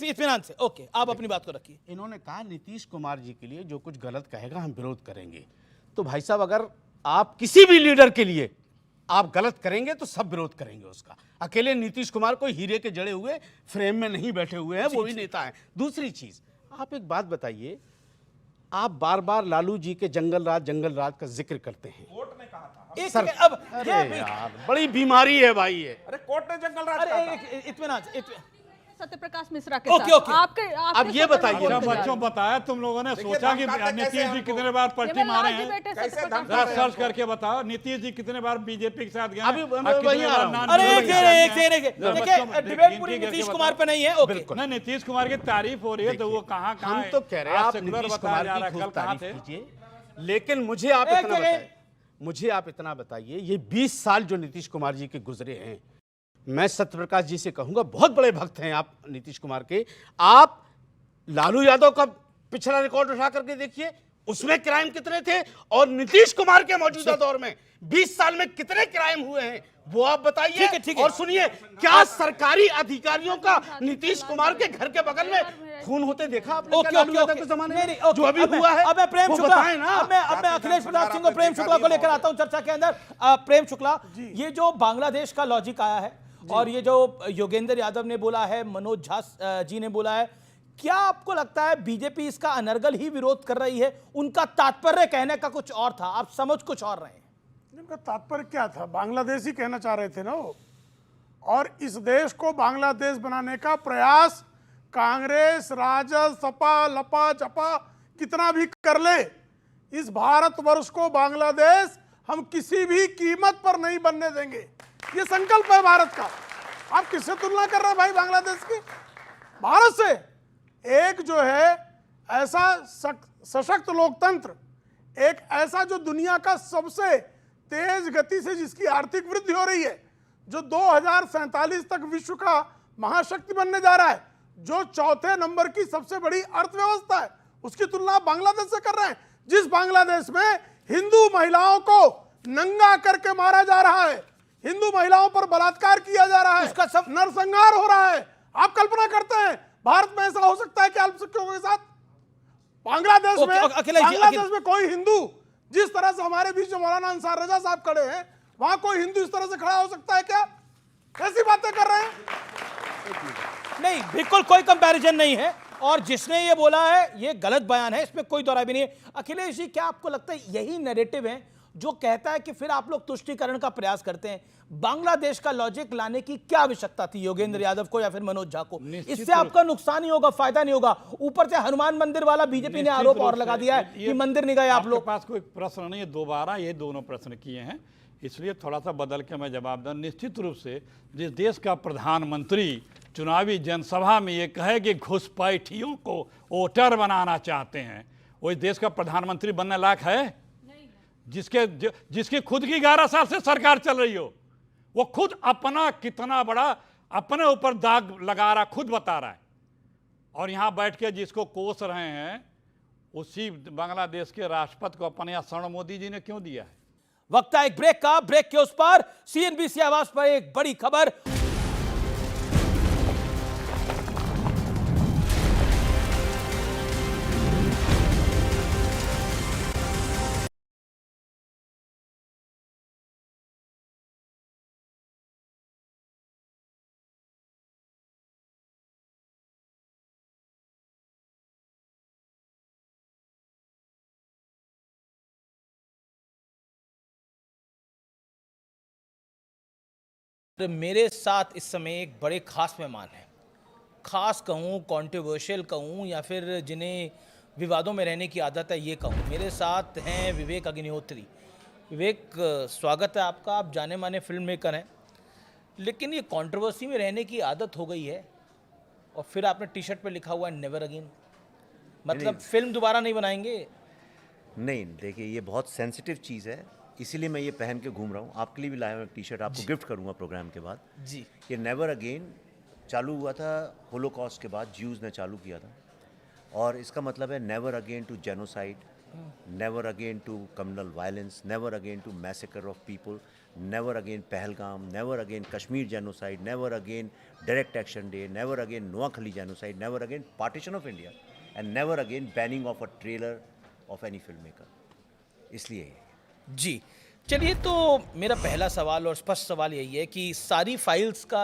इत्मीनान से। ओके, आप अपनी बात को रखिए। इन्होंने कहा नीतीश कुमार जी के लिए जो कुछ गलत कहेगा हम विरोध करेंगे। तो भाई साहब, अगर आप किसी भी लीडर के लिए आप गलत करेंगे तो सब विरोध करेंगे उसका। अकेले नीतीश कुमार कोई हीरे के जड़े हुए फ्रेम में नहीं बैठे हुए हैं, वो भी नेता है। दूसरी चीज, आप एक बात बताइए, आप बार बार लालू जी के जंगल राज का जिक्र करते हैं। कोर्ट ने कहा था। सर, अब अरे यार बड़ी बीमारी है भाई ये। अरे कोर्ट ने जंगल राज अरे इत्मीनान से सत्यप्रकाश मिश्रा के ओके, साथ ओके। आपके अब ये बताइए। अच्छा बच्चों बताया, तुम लोगों ने सोचा कि नीतीश जी कितने बार पलटी मारे हैं? जरा सर्च करके बताओ, नीतीश जी कितने बार बीजेपी के साथ गए हैं? अभी और मैं कितने वहीं आ बार रहा हूं। नॉन अरे एक बीजेपी सेकंड, एक के साथ सेकंड, गए हैं? देखिए बच्चों, डिबेट पूरी गिनती नीतीश करके कुमार बताओ। पे नहीं है। ओके, नहीं, नीतीश कुमार की तारीफ हो रही है तो वो कहाँ हम तो कह रहे हैं आप नीतीश कुमार की खूब तारीफ कीजिए, लेकिन मुझे आप एक इतना जगह- बताइए, मुझे आप इतना बताइए, ये 20 साल जो नीतीश कुमार जी के गुजरे हैं, मैं सत्यप्रकाश जी से कहूंगा, बहुत बड़े भक्त हैं आप नीतीश कुमार के। आप लालू यादव का पिछला रिकॉर्ड उठा करके देखिए, उसमें क्राइम कितने थे, और नीतीश कुमार के मौजूदा दौर में 20 साल में कितने क्राइम हुए हैं, वो आप बताइए। ठीक है। और सुनिए, क्या सरकारी अधिकारियों का नीतीश कुमार के घर के बगल में खून होते देखा आपने? ओके, क्या लालू ओके, यादव ओके। के जमाने नहीं, में नहीं, ओके। जो अभी अब मैं- हुआ है, अब मैं प्रेम वो शुक्ला, बताएं ना। अब मैं अखिलेश प्रताप सिंह को, प्रेम शुक्ला को लेकर आता हूं चर्चा के अंदर। प्रेम शुक्ला, ये जो बांग्लादेश का लॉजिक आया है और ये जो योगेंद्र यादव ने बोला है, मनोज झा जी ने बोला है, क्या आपको लगता है बीजेपी इसका अनर्गल ही विरोध कर रही है? उनका तात्पर्य कहने का कुछ और था, आप समझ कुछ और रहे हैं? इनका तात्पर्य क्या था? बांग्लादेश ही कहना चाह रहे थे ना वो। और इस देश को बांग्लादेश बनाने का प्रयास कांग्रेस, राजद, सपा, लपा, जपा कितना भी कर ले, इस भारतवर्ष को बांग्लादेश हम किसी भी कीमत पर नहीं बनने देंगे। ये संकल्प है भारत का। आप किससे तुलना कर रहे हैं भाई बांग्लादेश की? भारत से। एक जो है ऐसा सशक्त लोकतंत्र, एक ऐसा जो दुनिया का सबसे तेज गति से जिसकी आर्थिक वृद्धि हो रही है, जो 2047 तक विश्व का महाशक्ति बनने जा रहा है, जो चौथे नंबर की सबसे बड़ी अर्थव्यवस्था है, उसकी तुलना आप बांग्लादेश से कर रहे हैं, जिस बांग्लादेश में हिंदू महिलाओं को नंगा करके मारा जा रहा है, हिंदू महिलाओं पर बलात्कार किया जा रहा है, उसका सब नरसंहार हो रहा है। आप कल्पना करते हैं भारत में ऐसा हो सकता है कि अल्पसंख्यकों के साथ? बांग्लादेश में कोई हिंदू, जिस तरह से हमारे बीच जो मौलाना अंसार रजा साहब खड़े हैं, वहां कोई हिंदू इस तरह से खड़ा हो सकता है क्या? कैसी बातें कर रहे हैं? नहीं, बिल्कुल कोई कंपैरिजन नहीं है, और जिसने ये बोला है ये गलत बयान है, इसमें कोई दौरा भी नहीं है। अखिलेश जी, क्या आपको लगता है यही नैरेटिव है जो कहता है कि फिर आप लोग तुष्टीकरण का प्रयास करते हैं? बांग्लादेश का लॉजिक लाने की क्या आवश्यकता थी योगेंद्र यादव को या फिर मनोज झा को? इससे आपका नुकसान ही होगा, फायदा नहीं होगा। ऊपर से हनुमान मंदिर वाला बीजेपी ने आरोप और लगा दिया है कि मंदिर नहीं गए आप लोग। पास कोई प्रश्न नहीं है, दोबारा ये दोनों प्रश्न किए हैं, इसलिए थोड़ा सा बदल के मैं जवाब दूं। निश्चित रूप से जिस देश का प्रधानमंत्री चुनावी जनसभा में ये कहे कि घुसपैठियों को वोटर बनाना चाहते हैं, वो इस देश का प्रधानमंत्री बनने लायक है? जिसकी खुद की 11 साल से सरकार चल रही हो, वो खुद अपना कितना बड़ा अपने ऊपर दाग लगा रहा, खुद बता रहा है, और यहां बैठ के जिसको कोस रहे हैं उसी बांग्लादेश के राष्ट्रपति को अपने यहाँ स्वर्ण मोदी जी ने क्यों दिया है? वक्त है एक ब्रेक का। ब्रेक के उस पर सीएनबीसी आवाज पर एक बड़ी खबर। मेरे साथ इस समय एक बड़े खास मेहमान हैं। खास कहूँ, कंट्रोवर्शियल कहूँ, या फिर जिन्हें विवादों में रहने की आदत है ये कहूँ। मेरे साथ हैं विवेक अग्निहोत्री। विवेक, स्वागत है आपका। आप जाने माने फिल्म मेकर हैं, लेकिन ये कंट्रोवर्सी में रहने की आदत हो गई है, और फिर आपने टी शर्ट पे लिखा हुआ है नेवर अगेन। मतलब फिल्म दोबारा नहीं बनाएंगे? नहीं, देखिए ये बहुत सेंसिटिव चीज़ है, इसीलिए मैं ये पहन के घूम रहा हूँ। आपके लिए भी लाया हूँ एक टी शर्ट, आपको गिफ्ट करूँगा प्रोग्राम के बाद जी। ये नेवर अगेन चालू हुआ था होलोकॉस्ट के बाद, ज्यूज़ ने चालू किया था, और इसका मतलब है never again to genocide, never again to communal violence, never again to massacre of people, never again Pahalgam, never again Kashmir genocide, never again direct action day, never again Noakhali genocide, never again partition of India, and never again banning of a trailer of any film maker. इसलिए जी, चलिए, तो मेरा पहला सवाल और स्पष्ट सवाल यही है कि सारी फाइल्स का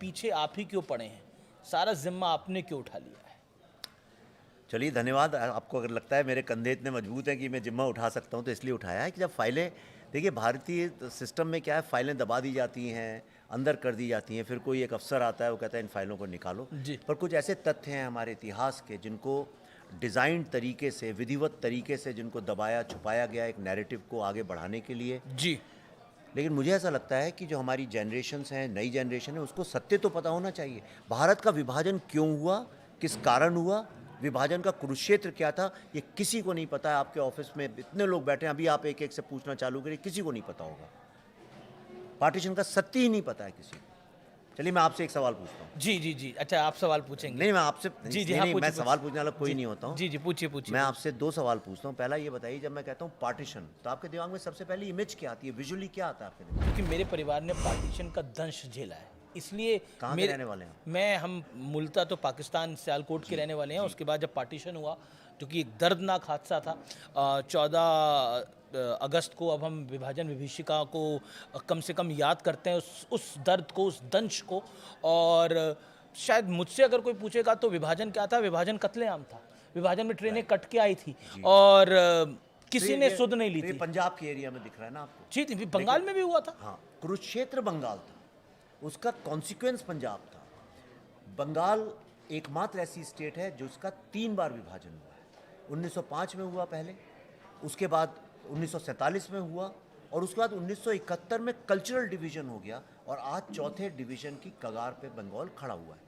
पीछे आप ही क्यों पड़े हैं? सारा जिम्मा आपने क्यों उठा लिया है? चलिए, धन्यवाद। आपको अगर लगता है मेरे कंधे इतने मजबूत हैं कि मैं जिम्मा उठा सकता हूं, तो इसलिए उठाया है कि जब फाइलें, देखिए भारतीय सिस्टम में क्या है, फाइलें दबा दी जाती हैं, अंदर कर दी जाती हैं, फिर कोई एक अफसर आता है वो कहता है इन फाइलों को निकालो। पर कुछ ऐसे तथ्य हैं हमारे इतिहास के जिनको डिज़ाइन तरीके से, विधिवत तरीके से जिनको दबाया छुपाया गया एक नैरेटिव को आगे बढ़ाने के लिए। जी। लेकिन मुझे ऐसा लगता है कि जो हमारी जनरेशन्स हैं, नई जनरेशन है, उसको सत्य तो पता होना चाहिए। भारत का विभाजन क्यों हुआ, किस कारण हुआ, विभाजन का कुरुक्षेत्र क्या था, ये किसी को नहीं पता है। आपके ऑफिस में इतने लोग बैठे हैं, अभी आप एक एक से पूछना चालू करिए, किसी को नहीं पता होगा। पार्टीशन का सत्य ही नहीं पता है किसी को। चलिए मैं आपसे एक सवाल पूछता हूँ। जी जी जी, अच्छा आप सवाल पूछेंगे? नहीं, मैं आपसे जी जी, नहीं, मैं सवाल पूछने वाला कोई नहीं होता हूँ। जी जी, पूछिए पूछिए। मैं आपसे 2 सवाल पूछता हूँ। पहला ये बताइए, जब मैं कहता हूँ पार्टीशन, तो आपके दिमाग में सबसे पहली इमेज क्या आती है, विजुअली क्या आता है आपके दिमाग में? क्योंकि मेरे परिवार ने पार्टीशन का दंश झेला है, इसलिए कहाँ के रहने वाले हैं? हम मूलतः तो पाकिस्तान सियालकोट के रहने वाले हैं। उसके बाद जब पार्टीशन हुआ, जो कि एक दर्दनाक हादसा था, 14 अगस्त को, अब हम विभाजन विभीषिका को कम से कम याद करते हैं, उस दर्द को, उस दंश को। और शायद मुझसे अगर कोई पूछेगा तो विभाजन क्या था, विभाजन कत्लेआम था। विभाजन में ट्रेनें कट के आई थी और किसी ने सुध नहीं ली थी। पंजाब के एरिया में दिख रहा है ना आपको? जी, बंगाल में भी हुआ था। हाँ, कुरुक्षेत्र बंगाल था, उसका कॉन्सिक्वेंस पंजाब था। बंगाल एकमात्र ऐसी स्टेट है जो उसका 3 बार विभाजन हुआ है। 1905 में हुआ पहले, उसके बाद 1947 में हुआ, और उसके बाद 1971 में कल्चरल डिवीजन हो गया, और आज चौथे डिवीजन की कगार पे बंगाल खड़ा हुआ है।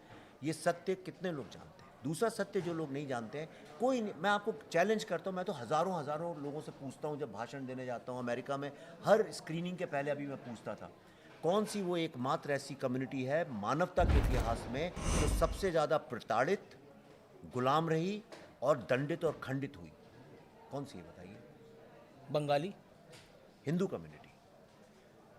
ये सत्य कितने लोग जानते हैं? दूसरा सत्य जो लोग नहीं जानते हैं, कोई नहीं। मैं आपको चैलेंज करता हूँ, मैं तो हज़ारों लोगों से पूछता हूँ जब भाषण देने जाता हूँ अमेरिका में। हर स्क्रीनिंग के पहले अभी मैं पूछता था, कौन सी वो एकमात्र ऐसी कम्युनिटी है मानवता के इतिहास में जो सबसे ज़्यादा प्रताड़ित, गुलाम रही और दंडित और खंडित हुई? कौन सी है बताइए? बंगाली हिंदू कम्युनिटी।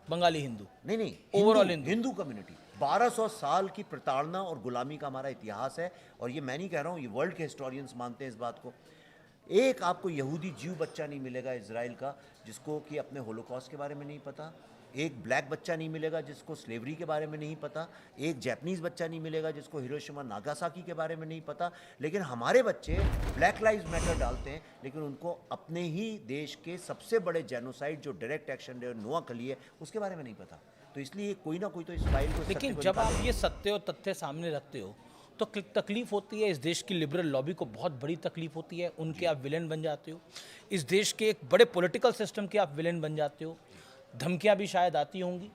बंगाली हिंदू नहीं, ओवरऑल हिंदू कम्युनिटी। 1200 साल की प्रताड़ना और गुलामी का हमारा इतिहास है, और ये मैं नहीं कह रहा हूँ, ये वर्ल्ड के हिस्टोरियंस मानते हैं इस बात को। एक आपको यहूदी जीव बच्चा नहीं मिलेगा इजराइल का जिसको कि अपने होलोकॉस्ट के बारे में नहीं पता। एक ब्लैक बच्चा नहीं मिलेगा जिसको स्लेवरी के बारे में नहीं पता। एक जैपनीज़ बच्चा नहीं मिलेगा जिसको हिरोशिमा नागासाकी के बारे में नहीं पता। लेकिन हमारे बच्चे ब्लैक लाइव्स मैटर डालते हैं, लेकिन उनको अपने ही देश के सबसे बड़े जेनोसाइड जो डायरेक्ट एक्शन नोआखली है उसके बारे में नहीं पता। तो इसलिए कोई ना कोई तो इस फाइल को, लेकिन जब आप ये सत्य और तथ्य सामने रखते हो तो तकलीफ होती है। इस देश की लिबरल लॉबी को बहुत बड़ी तकलीफ होती है, उनके आप विलेन बन जाते हो। इस देश के एक बड़े पॉलिटिकल सिस्टम के आप विलेन बन जाते हो। धमकियां भी शायद आती होंगी,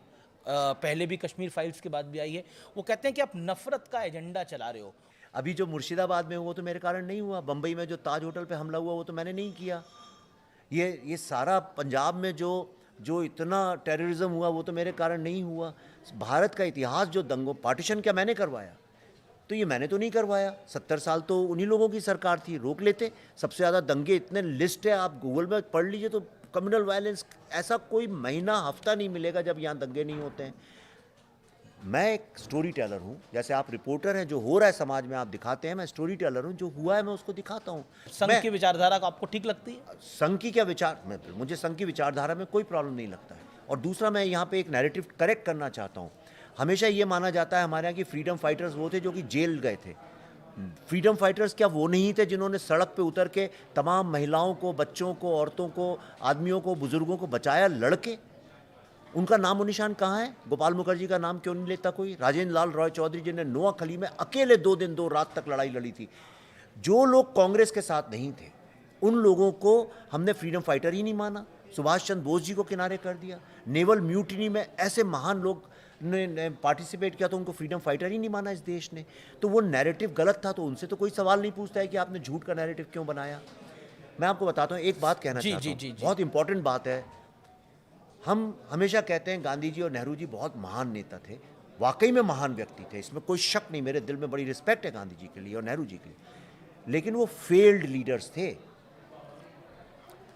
पहले भी कश्मीर फाइल्स के बाद भी आई है। वो कहते हैं कि आप नफरत का एजेंडा चला रहे हो। अभी जो मुर्शिदाबाद में हुआ तो मेरे कारण नहीं हुआ। बम्बई में जो ताज होटल पे हमला हुआ वो तो मैंने नहीं किया। ये सारा पंजाब में जो इतना टेररिज्म हुआ वो तो मेरे कारण नहीं हुआ। भारत का इतिहास जो दंगों, पार्टीशन क्या मैंने करवाया? तो ये मैंने तो नहीं करवाया। 70 साल तो उन्हीं लोगों की सरकार थी, रोक लेते। सबसे ज़्यादा दंगे, इतने लिस्ट है, आप गूगल में पढ़ लीजिए तो कम्युनल वायलेंस, ऐसा कोई महीना हफ्ता नहीं मिलेगा जब यहाँ दंगे नहीं होते हैं। मैं एक स्टोरी टेलर हूँ, जैसे आप रिपोर्टर हैं, जो हो रहा है समाज में आप दिखाते हैं। मैं स्टोरी टेलर हूँ, जो हुआ है मैं उसको दिखाता हूँ। संघ की विचारधारा का आपको ठीक लगती है? संघ की क्या विचार, मुझे संघ की विचारधारा में कोई प्रॉब्लम नहीं लगता है। और दूसरा, मैं यहाँ पे एक नैरेटिव करेक्ट करना चाहता हूँ। हमेशा ये माना जाता है हमारे यहाँ कि फ्रीडम फाइटर्स वो थे जो कि जेल गए थे। फ्रीडम फाइटर्स क्या वो नहीं थे जिन्होंने सड़क पे उतर के तमाम महिलाओं को, बच्चों को, औरतों को, आदमियों को, बुजुर्गों को बचाया लड़के? उनका नाम और निशान कहाँ है? गोपाल मुखर्जी का नाम क्यों नहीं लेता कोई? राजेंद्र लाल रॉय चौधरी जिन्हें नोआखली में अकेले 2 दिन 2 रात तक लड़ाई लड़ी थी। जो लोग कांग्रेस के साथ नहीं थे उन लोगों को हमने फ्रीडम फाइटर ही नहीं माना। सुभाष चंद्र बोस जी को किनारे कर दिया। नेवल म्यूटिनी में ऐसे महान लोग ने पार्टिसिपेट किया तो उनको फ्रीडम फाइटर ही नहीं माना इस देश ने। तो वो नैरेटिव गलत था, तो उनसे तो कोई सवाल नहीं पूछता है कि आपने झूठ का नैरेटिव क्यों बनाया। मैं आपको बताता हूँ, एक बात कहना चाहता हूँ, बहुत इंपॉर्टेंट बात है। हम हमेशा कहते हैं गांधी जी और नेहरू जी बहुत महान नेता थे, वाकई में महान व्यक्ति थे, इसमें कोई शक नहीं। मेरे दिल में बड़ी रिस्पेक्ट है गांधी जी के लिए और नेहरू जी के लिए, लेकिन वो फेल्ड लीडर्स थे।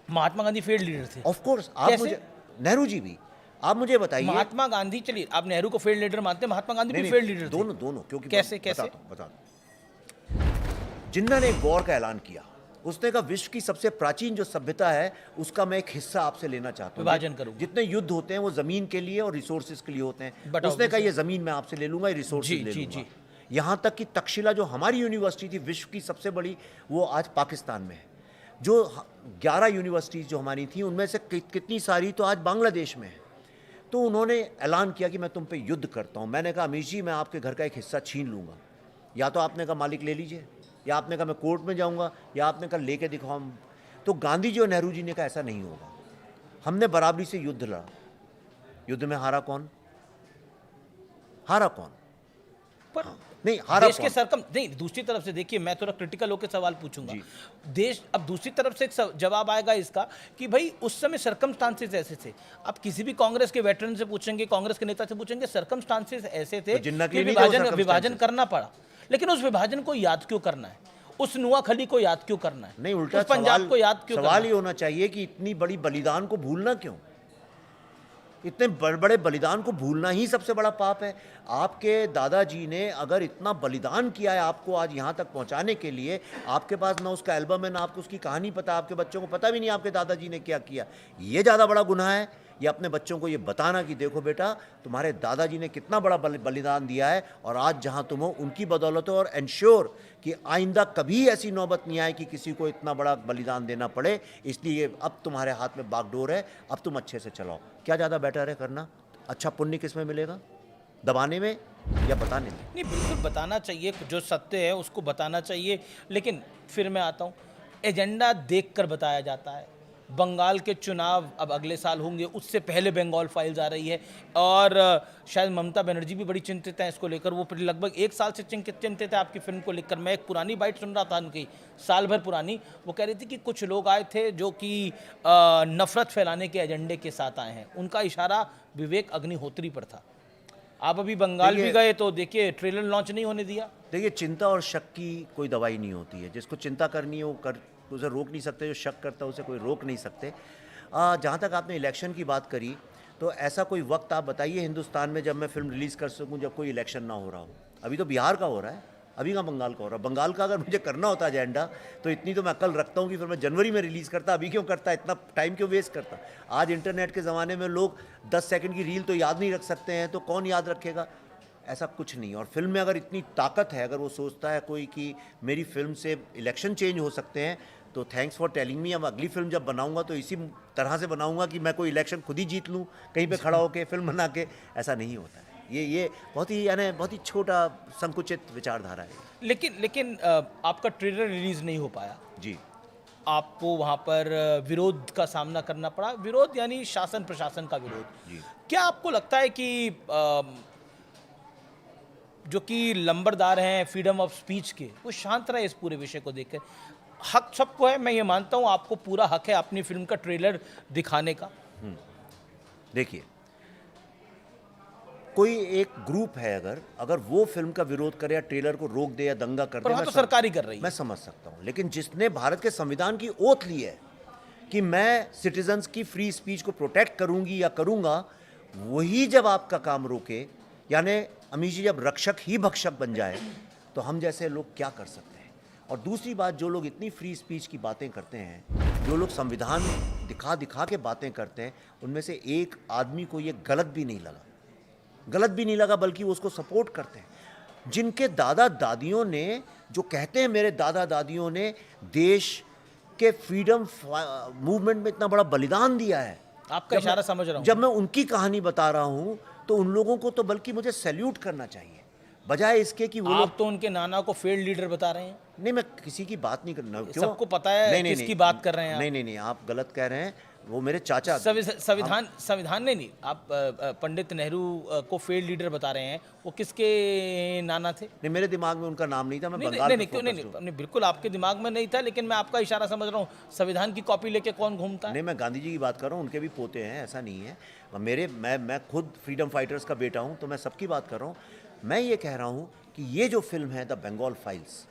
महात्मा गांधी फेल्ड लीडर थे? Of course. आप मुझे, नेहरू जी भी, आप मुझे बताइए। महात्मा गांधी, चलिए आप नेहरू को फेल्ड लीडर मानते हैं, महात्मा गांधी भी फेल्ड लीडर थे? दोनों। क्योंकि कैसे? बता दो। जिन्ना ने वॉर का ऐलान किया, उसने कहा विश्व की सबसे प्राचीन जो सभ्यता है उसका मैं एक हिस्सा आपसे लेना चाहता हूँ, विभाजन करूँ। जितने युद्ध होते हैं वो जमीन के लिए और रिसोर्सेज के लिए होते हैं। उसने कहा ये जमीन मैं आपसे ले लूंगा, रिसोर्सेज ले लूंगा। यहाँ तक कि तक्षशिला जो हमारी यूनिवर्सिटी थी विश्व की सबसे बड़ी, वो आज पाकिस्तान में है। जो 11 यूनिवर्सिटीज़ जो हमारी थी उनमें से कितनी सारी तो आज बांग्लादेश में है। तो उन्होंने ऐलान किया कि मैं तुम पे युद्ध करता हूँ। मैंने कहा अमीश जी मैं आपके घर का एक हिस्सा छीन लूँगा, या तो आपने कहा मालिक ले लीजिए, या आपने कहा मैं कोर्ट में जाऊँगा, या आपने कहा लेके दिखाओ। तो गांधी जी और नेहरू जी ने कहा ऐसा नहीं होगा। हमने बराबरी से युद्ध लड़ा। युद्ध में हारा कौन? हारा कौन? पर नहीं हारा देश के कौन? सरकम नहीं, दूसरी तरफ से देखिए, मैं थोड़ा क्रिटिकल होकर सवाल पूछूंगा। देश, अब दूसरी तरफ से एक जवाब आएगा इसका कि भाई उस समय सरकमस्टांसेस ऐसे थे। आप किसी भी कांग्रेस के वेटरन से पूछेंगे, कांग्रेस के नेता से पूछेंगे, सरकमस्टांसेस ऐसे थे कि विभाजन करना पड़ा। लेकिन उस विभाजन को याद क्यों करना है? उस नुआखली को याद क्यों करना है? नहीं, उल्टा पंजाब को याद क्यों? सवाल ये होना चाहिए कि इतनी बड़ी बलिदान को भूलना क्यों? इतने बड़े बलिदान को भूलना ही सबसे बड़ा पाप है। आपके दादाजी ने अगर इतना बलिदान किया है आपको आज यहाँ तक पहुँचाने के लिए, आपके पास ना उसका एल्बम है, ना आपको उसकी कहानी पता, आपके बच्चों को पता भी नहीं आपके दादाजी ने क्या किया। ये ज़्यादा बड़ा गुनाह है ये अपने बच्चों को ये बताना कि देखो बेटा तुम्हारे दादाजी ने कितना बड़ा बलिदान दिया है और आज जहाँ तुम हो उनकी बदौलत हो, और एंश्योर कि आइंदा कभी ऐसी नौबत नहीं आए कि किसी को इतना बड़ा बलिदान देना पड़े। इसलिए अब तुम्हारे हाथ में बागडोर है, अब तुम अच्छे से चलाओ। क्या ज़्यादा बेटर है करना? अच्छा पुण्य किस में मिलेगा? दबाने में या बताने में? नहीं, बिल्कुल बताना चाहिए, जो सत्य है उसको बताना चाहिए। लेकिन फिर मैं आता हूँ, एजेंडा देखकर बताया जाता है। बंगाल के चुनाव अब अगले साल होंगे, उससे पहले बंगाल फाइल्स आ रही है, और शायद ममता बनर्जी भी बड़ी चिंतित हैं इसको लेकर। वो लगभग 1 साल से चिंतित है आपकी फिल्म को लेकर। मैं एक पुरानी बाइट सुन रहा था उनकी, साल भर पुरानी। वो कह रही थी कि कुछ लोग आए थे जो कि नफरत फैलाने के एजेंडे के साथ आए हैं। उनका इशारा विवेक अग्निहोत्री पर था। आप अभी बंगाल भी गए तो देखिए ट्रेलर लॉन्च नहीं होने दिया। देखिए, चिंता और शक की कोई दवाई नहीं होती है। जिसको चिंता करनी है वो उसे रोक नहीं सकते, जो शक करता है उसे कोई रोक नहीं सकते। जहाँ तक आपने इलेक्शन की बात करी, तो ऐसा कोई वक्त आप बताइए हिंदुस्तान में जब मैं फिल्म रिलीज़ कर सकूँ जब कोई इलेक्शन ना हो रहा हो। अभी तो बिहार का हो रहा है, अभी का बंगाल का हो रहा है। बंगाल का अगर मुझे करना होता एजेंडा तो इतनी तो मैं अक्ल रखता हूँ कि फिर मैं जनवरी में रिलीज़ करता। अभी क्यों करता, इतना टाइम क्यों वेस्ट करता? आज इंटरनेट के ज़माने में लोग 10 सेकंड की रील तो याद नहीं रख सकते हैं, तो कौन याद रखेगा? ऐसा कुछ नहीं। और फिल्म में अगर इतनी ताकत है, अगर वो सोचता है कोई कि मेरी फिल्म से इलेक्शन चेंज हो सकते हैं, तो थैंक्स फॉर टेलिंग मी। अब अगली फिल्म जब बनाऊंगा तो इसी तरह से बनाऊंगा कि मैं कोई इलेक्शन खुद ही जीत लूं कहीं पे खड़ा होकर फिल्म बना के। ऐसा नहीं होता है। ये बहुत ही यानी बहुत ही छोटा संकुचित विचारधारा है। लेकिन आपका ट्रेलर रिलीज नहीं हो पाया जी, आपको वहाँ पर विरोध का सामना करना पड़ा। विरोध यानी शासन प्रशासन का विरोध जी। क्या आपको लगता है कि जो कि लंबरदार हैं फ्रीडम ऑफ स्पीच के, वो शांत रहे इस पूरे विषय को देखकर? हक सबको है, मैं ये मानता हूँ, आपको पूरा हक है अपनी फिल्म का ट्रेलर दिखाने का। देखिए, कोई एक ग्रुप है अगर वो फिल्म का विरोध करे या ट्रेलर को रोक दे या दंगा कर दे, तो सरकारी कर रही है, मैं समझ सकता हूँ। लेकिन जिसने भारत के संविधान की ओथ ली है कि मैं सिटीजन्स की फ्री स्पीच को प्रोटेक्ट करूंगी या करूंगा, वही जब आपका काम रोके, यानी अमीश जी जब रक्षक ही भक्षक बन जाए, तो हम जैसे लोग क्या कर सकते हैं? और दूसरी बात, जो लोग इतनी फ्री स्पीच की बातें करते हैं, जो लोग संविधान दिखा के बातें करते हैं, उनमें से एक आदमी को ये गलत भी नहीं लगा, बल्कि वो उसको सपोर्ट करते हैं। जिनके दादा दादियों ने, जो कहते हैं मेरे दादा दादियों ने देश के फ्रीडम मूवमेंट में इतना बड़ा बलिदान दिया है। आपका इशारा समझ रहा हूँ। जब मैं उनकी कहानी बता रहा हूँ तो उन लोगों को तो बल्कि मुझे सैल्यूट करना चाहिए, बजाय इसके कि वो आप तो उनके नाना को फेल्ड लीडर बता रहे हैं। नहीं, मैं किसी की बात नहीं कर रहा हूँ। सबको पता है किसकी बात कर रहे हैं आप। नहीं, आप गलत कह रहे हैं। वो मेरे चाचा संविधान नहीं, आप पंडित नेहरू को फेल्ड लीडर बता रहे हैं। वो किसके नाना थे? नहीं, मेरे दिमाग में उनका नाम नहीं था। मैं नहीं, बिल्कुल आपके दिमाग में नहीं था, लेकिन मैं आपका इशारा समझ रहा हूँ। संविधान की कॉपी लेके कौन घूमता है? नहीं, मैं गांधी जी की बात कर रहा हूँ। उनके भी पोते हैं, ऐसा नहीं है। मैं खुद फ्रीडम फाइटर्स का बेटा हूँ, तो मैं सबकी बात कर रहा हूँ। मैं ये कह रहा हूँ कि ये जो फिल्म है द बंगाल फाइल्स,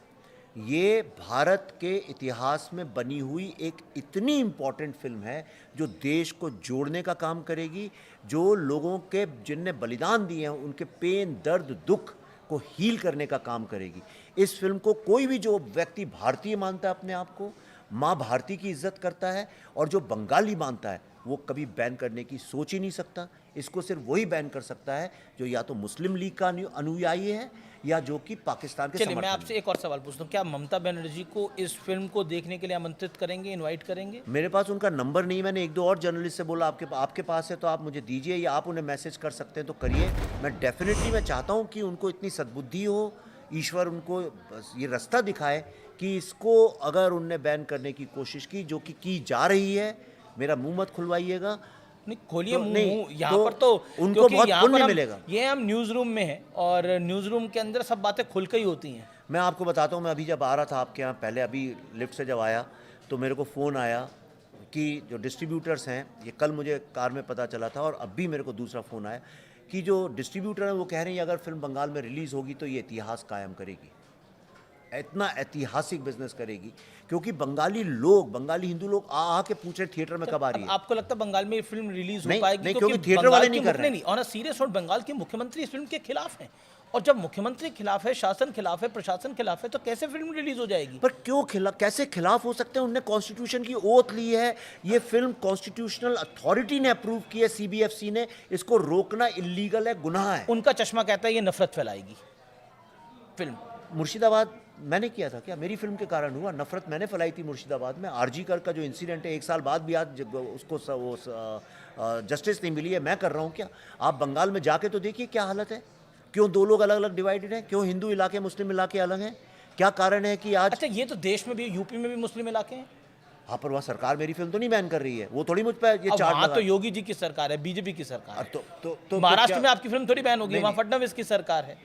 ये भारत के इतिहास में बनी हुई एक इतनी इम्पॉर्टेंट फिल्म है जो देश को जोड़ने का काम करेगी, जो लोगों के जिनने बलिदान दिए हैं उनके पेन, दर्द, दुख को हील करने का काम करेगी। इस फिल्म को कोई भी जो व्यक्ति भारतीय मानता है अपने आप को, माँ भारती की इज्जत करता है, और जो बंगाली मानता है वो कभी बैन करने की सोच ही नहीं सकता। इसको सिर्फ वही बैन कर सकता है जो या तो मुस्लिम लीग का अनुयायी है या जो कि पाकिस्तान के चलिए मैं समर्थन आपसे एक और सवाल पूछता हूँ, क्या ममता बनर्जी को इस फिल्म को देखने के लिए आमंत्रित करेंगे, इनवाइट करेंगे? मेरे पास उनका नंबर नहीं, मैंने एक दो और जर्नलिस्ट से बोला आपके पास है तो आप मुझे दीजिए, या आप उन्हें मैसेज कर सकते हैं तो करिए। मैं चाहता हूँ कि उनको इतनी सद्बुद्धि हो, ईश्वर उनको ये रास्ता दिखाए कि इसको अगर उनने बैन करने की कोशिश की जा रही है, मेरा मुंह मत खुलवाइएगा। नहीं खोलिए तो मुंह, यहाँ पर तो उनको बहुत पुण्य मिलेगा। ये हम न्यूज रूम में हैं और न्यूज रूम के अंदर सब बातें खुल के ही होती हैं। मैं आपको बताता हूँ, मैं अभी जब आ रहा था आपके यहाँ, पहले अभी लिफ्ट से जब आया तो मेरे को फ़ोन आया कि जो डिस्ट्रीब्यूटर्स हैं, ये कल मुझे कार में पता चला था और अब भी मेरे को दूसरा फ़ोन आया कि जो डिस्ट्रीब्यूटर हैं वो कह रहे हैं अगर फिल्म बंगाल में रिलीज़ होगी तो ये इतिहास कायम करेगी, इतना ऐतिहासिक बिजनेस करेगी, क्योंकि बंगाली हिंदू लोग आ के पूछ रहे थिएटर में कब आ रही है। आपको लगता है बंगाल में ये फिल्म रिलीज हो नहीं, पाएगी? नहीं, क्योंकि थिएटर वाले नहीं कर रहे हैं। On a serious note, Bengal के मुख्यमंत्री इस फिल्म के खिलाफ हैं, और जब मुख्यमंत्री खिलाफ है, शासन खिलाफ है, प्रशासन खिलाफ है, तो कैसे फिल्म रिलीज हो जाएगी? पर क्यों कैसे खिलाफ हो सकते हैं? उनने कॉन्स्टिट्यूशन की ओथ ली है, ये फिल्म कॉन्स्टिट्यूशनल अथॉरिटी ने अप्रूव की है, CBFC ने, इसको रोकना इलीगल है, गुनाह है। उनका चश्मा कहता है ये नफरत फैलाएगी फिल्म। मुर्शिदाबाद मैंने किया था क्या? मेरी फिल्म के कारण हुआ? नफरत मैंने फैलाई थी मुर्शिदाबाद में। RG कर का जो इंसिडेंट है, 1 साल बाद भी आज उसको जस्टिस नहीं मिली है, मैं कर रहा हूँ क्या? आप बंगाल में जाके तो देखिए क्या हालत है। क्यों 2 लोग अलग अलग डिवाइडेड हैं? क्यों हिंदू इलाके मुस्लिम इलाके अलग हैं? क्या कारण है कि आज? अच्छा, ये तो देश में भी, यूपी में भी मुस्लिम इलाके हैं। हाँ, पर वहाँ सरकार मेरी फिल्म तो नहीं बैन कर रही है, वो थोड़ी मुझ पर ये चार्ज लगा। तो योगी जी की सरकार है, बीजेपी की सरकार है। तो महाराष्ट्र में आपकी फिल्म थोड़ी बैन होगी, वहाँ फडणवीस की सरकार है।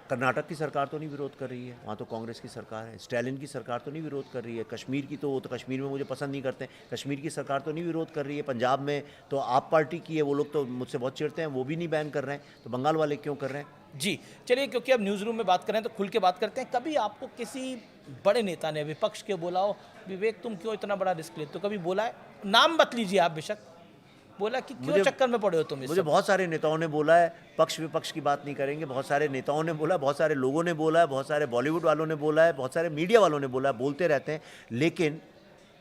कर्नाटक की सरकार तो नहीं विरोध कर रही है, वहाँ तो कांग्रेस की सरकार है। स्टालिन की सरकार तो नहीं विरोध कर रही है। कश्मीर की तो कश्मीर में मुझे पसंद नहीं करते, कश्मीर की सरकार तो नहीं विरोध कर रही है। पंजाब में तो आप पार्टी की है, वो लोग तो मुझसे बहुत चिढ़ते हैं, वो भी नहीं बैन कर रहे हैं, तो बंगाल वाले क्यों कर रहे हैं? जी चलिए, क्योंकि अब न्यूज़ रूम में बात करें तो खुल के बात करते हैं। कभी आपको किसी बड़े नेता ने, विपक्ष के, बोला हो विवेक तुम क्यों इतना बड़ा रिस्क लेते हो? कभी बोला है? नाम बत लीजिए आप बेशक, बोला कि क्यों चक्कर में पड़े हो तुम? मुझे बहुत सारे नेताओं ने बोला है, पक्ष विपक्ष की बात नहीं करेंगे, बहुत सारे नेताओं ने बोला, बहुत सारे लोगों ने बोला है, बहुत सारे बॉलीवुड वालों ने बोला है, बहुत सारे मीडिया वालों ने बोला है, बोलते रहते हैं, लेकिन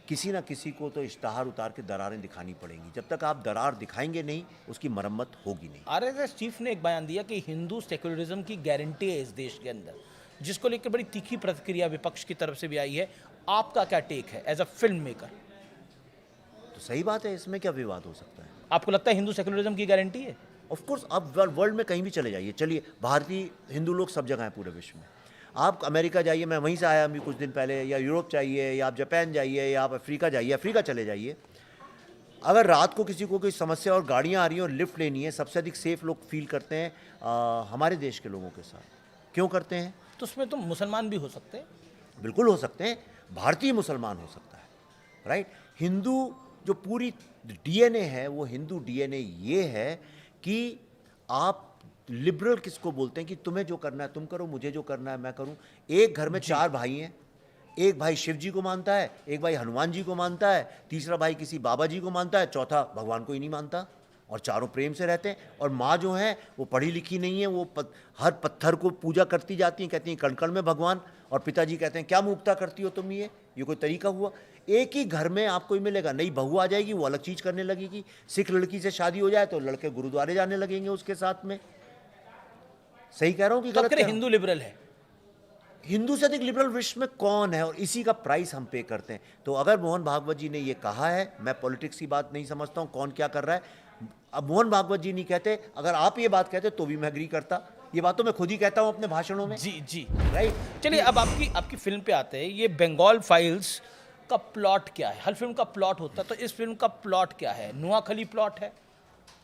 किसी ना किसी को तो इश्तहार उतार के दरारें दिखानी पड़ेंगी। जब तक आप दरार दिखाएंगे नहीं, उसकी मरम्मत होगी नहीं। RSS चीफ ने एक बयान दिया कि हिंदू सेक्युलरिज्म की गारंटी है इस देश के अंदर, जिसको लेकर बड़ी तीखी प्रतिक्रिया विपक्ष की तरफ से भी आई है। आपका क्या टेक है एज अ फिल्म मेकर? तो सही बात है, इसमें क्या विवाद हो सकता है? आपको लगता है हिंदू सेक्युलरिज्म की गारंटी है? ऑफ कोर्स, आप वर्ल्ड में कहीं भी चले जाइए, चलिए, भारतीय हिंदू लोग सब जगह हैं पूरे विश्व में। आप अमेरिका जाइए, मैं वहीं से आया अभी कुछ दिन पहले, या यूरोप जाइए, या आप जापान जाइए, या आप अफ्रीका जाइए, अफ्रीका चले जाइए, अगर रात को किसी को कोई समस्या और गाड़ियाँ आ रही हैं और लिफ्ट लेनी है, सबसे अधिक सेफ लोग फील करते हैं हमारे देश के लोगों के साथ। क्यों करते हैं? तो उसमें तो मुसलमान भी हो सकते हैं। बिल्कुल हो सकते हैं, भारतीय मुसलमान हो सकता है, राइट। हिंदू जो पूरी DNA है, वो हिंदू DNA ये है कि आप लिबरल किसको बोलते हैं कि तुम्हें जो करना है तुम करो, मुझे जो करना है मैं करूं। एक घर में 4 भाई हैं, एक भाई शिव जी को मानता है, एक भाई हनुमान जी को मानता है, तीसरा भाई किसी बाबा जी को मानता है, चौथा भगवान को ही नहीं मानता, और चारों प्रेम से रहते हैं। और माँ जो है वो पढ़ी लिखी नहीं है, वो हर पत्थर को पूजा करती जाती हैं, कहती हैं कण कण में भगवान, और पिताजी कहते हैं क्या मूर्खता करती हो तुम, ये कोई तरीका हुआ? एक ही घर में आपको ही मिलेगा, नई बहू आ जाएगी, वो अलग चीज़ करने लगेगी। सिख लड़की से शादी हो जाए तो लड़के गुरुद्वारे जाने लगेंगे उसके साथ में। सही कह रहा हूँ कि गलत? हिंदू लिबरल है? हिंदू से अधिक लिबरल विश्व में कौन है, और इसी का प्राइस हम पे करते हैं। तो अगर मोहन भागवत जी ने ये कहा है, मैं पॉलिटिक्स की बात नहीं समझता हूँ कौन क्या कर रहा है। अब मोहन भागवत जी नहीं कहते, अगर आप ये बात कहते तो भी मैं एग्री करता। ये बात तो मैं खुद ही कहता हूँ अपने भाषणों में। जी राइट। चलिए, अब आपकी फिल्म पे आते हैं। ये बंगाल फाइल्स का प्लॉट क्या है? हर फिल्म का प्लॉट होता है, तो इस फिल्म का प्लॉट क्या है? नुआखली प्लॉट है?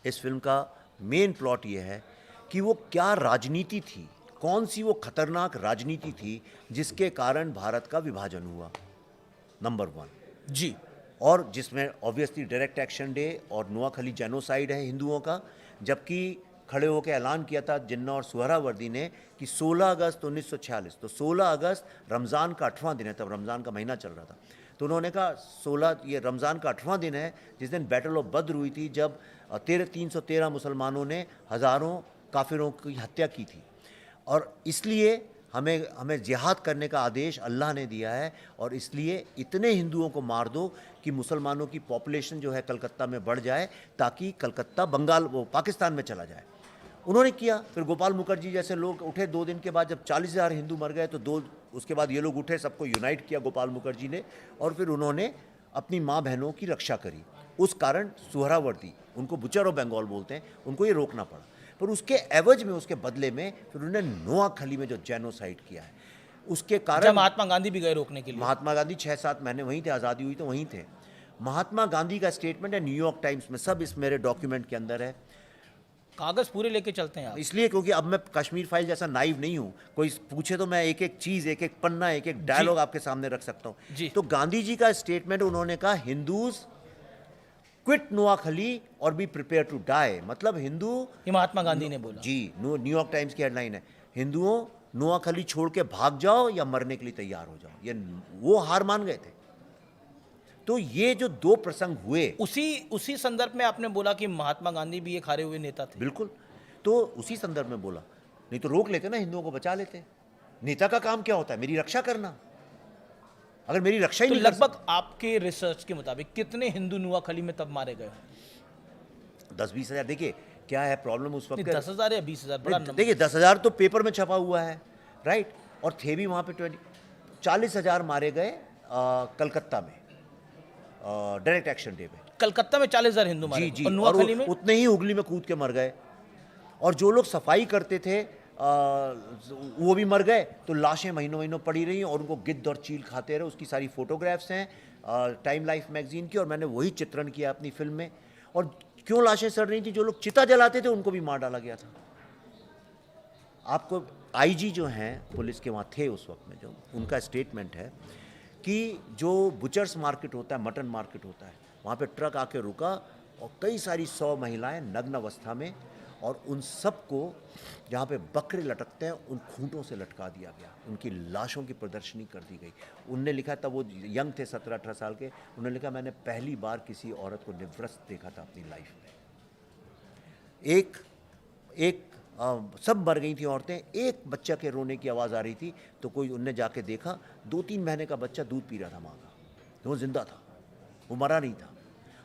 इस फिल्म का मेन प्लॉट ये है कि वो क्या राजनीति थी, कौन सी वो खतरनाक राजनीति थी जिसके कारण भारत का विभाजन हुआ, नंबर 1 जी। और जिसमें ऑब्वियसली डायरेक्ट एक्शन डे और नुआखली जेनोसाइड है हिंदुओं का। जबकि खड़े होकर ऐलान किया था जिन्ना और सुहरावर्दी ने कि 16 अगस्त 1946, तो 16 अगस्त रमज़ान का 8वां दिन है, तब रमज़ान का महीना चल रहा था, तो उन्होंने कहा 16 ये रमज़ान का 8वां दिन है जिस दिन बैटल ऑफ बद्र हुई थी, जब 313 मुसलमानों ने हज़ारों काफिरों की हत्या की थी। और इसलिए हमें जिहाद करने का आदेश अल्लाह ने दिया है, और इसलिए इतने हिंदुओं को मार दो कि मुसलमानों की पॉपुलेशन जो है कलकत्ता में बढ़ जाए, ताकि कलकत्ता वो पाकिस्तान में चला जाए। उन्होंने किया। फिर गोपाल मुखर्जी जैसे लोग उठे 2 दिन के बाद, जब 40,000 हिंदू मर गए तो उसके बाद ये लोग उठे, सबको यूनाइट किया गोपाल मुखर्जी ने, और फिर उन्होंने अपनी माँ बहनों की रक्षा करी। उस कारण सुहरावर्दी, उनको बुचर ऑफ बंगाल बोलते हैं, उनको ये रोकना पड़ा। पर उसके एवज में, उसके बदले में फिर उन्होंने नोआखली में जो जेनोसाइड किया है, उसके कारण महात्मा गांधी भी गए रोकने के लिए। महात्मा गांधी 6-7 महीने वहीं थे, आज़ादी हुई तो वहीं थे। महात्मा गांधी का स्टेटमेंट है न्यूयॉर्क टाइम्स में, सब इस मेरे डॉक्यूमेंट के अंदर है। कागज पूरे लेके चलते हैं आप। इसलिए क्योंकि अब मैं कश्मीर फाइल जैसा नाइव नहीं हूं, कोई पूछे तो मैं एक एक चीज, एक एक पन्ना, एक एक डायलॉग आपके सामने रख सकता हूं। तो गांधी जी का स्टेटमेंट, उन्होंने कहा हिंदूज क्विट नोआखली और बी प्रिपेयर टू डाई, मतलब हिंदू, ये महात्मा गांधी ने बोला जी। न्यूयॉर्क टाइम्स की हेडलाइन है, हिंदुओं नोआखली छोड़ के भाग जाओ या मरने के लिए तैयार हो जाओ। ये वो हार मान गए थे। तो ये जो 2 प्रसंग हुए, उसी संदर्भ में आपने बोला कि महात्मा गांधी भी एक हारे हुए नेता थे। बिल्कुल, तो उसी संदर्भ में बोला, नहीं तो रोक लेते ना, हिंदुओं को बचा लेते। नेता का काम क्या होता है? मेरी रक्षा करना। अगर मेरी रक्षा ही तो नहीं लगभग आपके रिसर्च के मुताबिक कितने हिंदू नोआखली में तब मारे गए? 10-20 हजार। देखिए क्या है प्रॉब्लम उस वक्त, 10,000 या 20,000 बड़ा नंबर। देखिए 10,000 तो पेपर में छपा हुआ है, राइट, और थे भी वहां पे 40,000 मारे गए कलकत्ता में डायरेक्ट एक्शन डे में। कलकत्ता में 40,000 हिंदू मारे, जी, और नोआखली में उतने ही हुगली में कूद के मर गए। और जो लोग सफाई करते थे वो भी मर गए। तो लाशें महीनों महीनों पड़ी रही और उनको गिद्ध और चील खाते रहे। उसकी सारी फोटोग्राफ्स हैं टाइम लाइफ मैगजीन की, और मैंने वही चित्रण किया अपनी फिल्म में। और क्यों लाशें सड़ रही थी? जो लोग चिता जलाते थे उनको भी मार डाला गया था। आपको आईजी जो हैं पुलिस के वहाँ थे उस वक्त में, जो उनका स्टेटमेंट है कि जो बुचर्स मार्केट होता है, मटन मार्केट होता है, वहाँ पे ट्रक आके रुका और कई सारी 100 महिलाएं नग्न अवस्था में, और उन सबको जहाँ पे बकरे लटकते हैं उन खूंटों से लटका दिया गया। उनकी लाशों की प्रदर्शनी कर दी गई। उनने लिखा, तब वो यंग थे 17-18 साल के, उन्होंने लिखा मैंने पहली बार किसी औरत को निवृत्त देखा था अपनी लाइफ में। सब मर गई थी औरतें, एक बच्चा के रोने की आवाज़ आ रही थी। तो कोई उनने जाके देखा, 2-3 महीने का बच्चा दूध पी रहा था माँ का, तो वो जिंदा था, वो मरा नहीं था।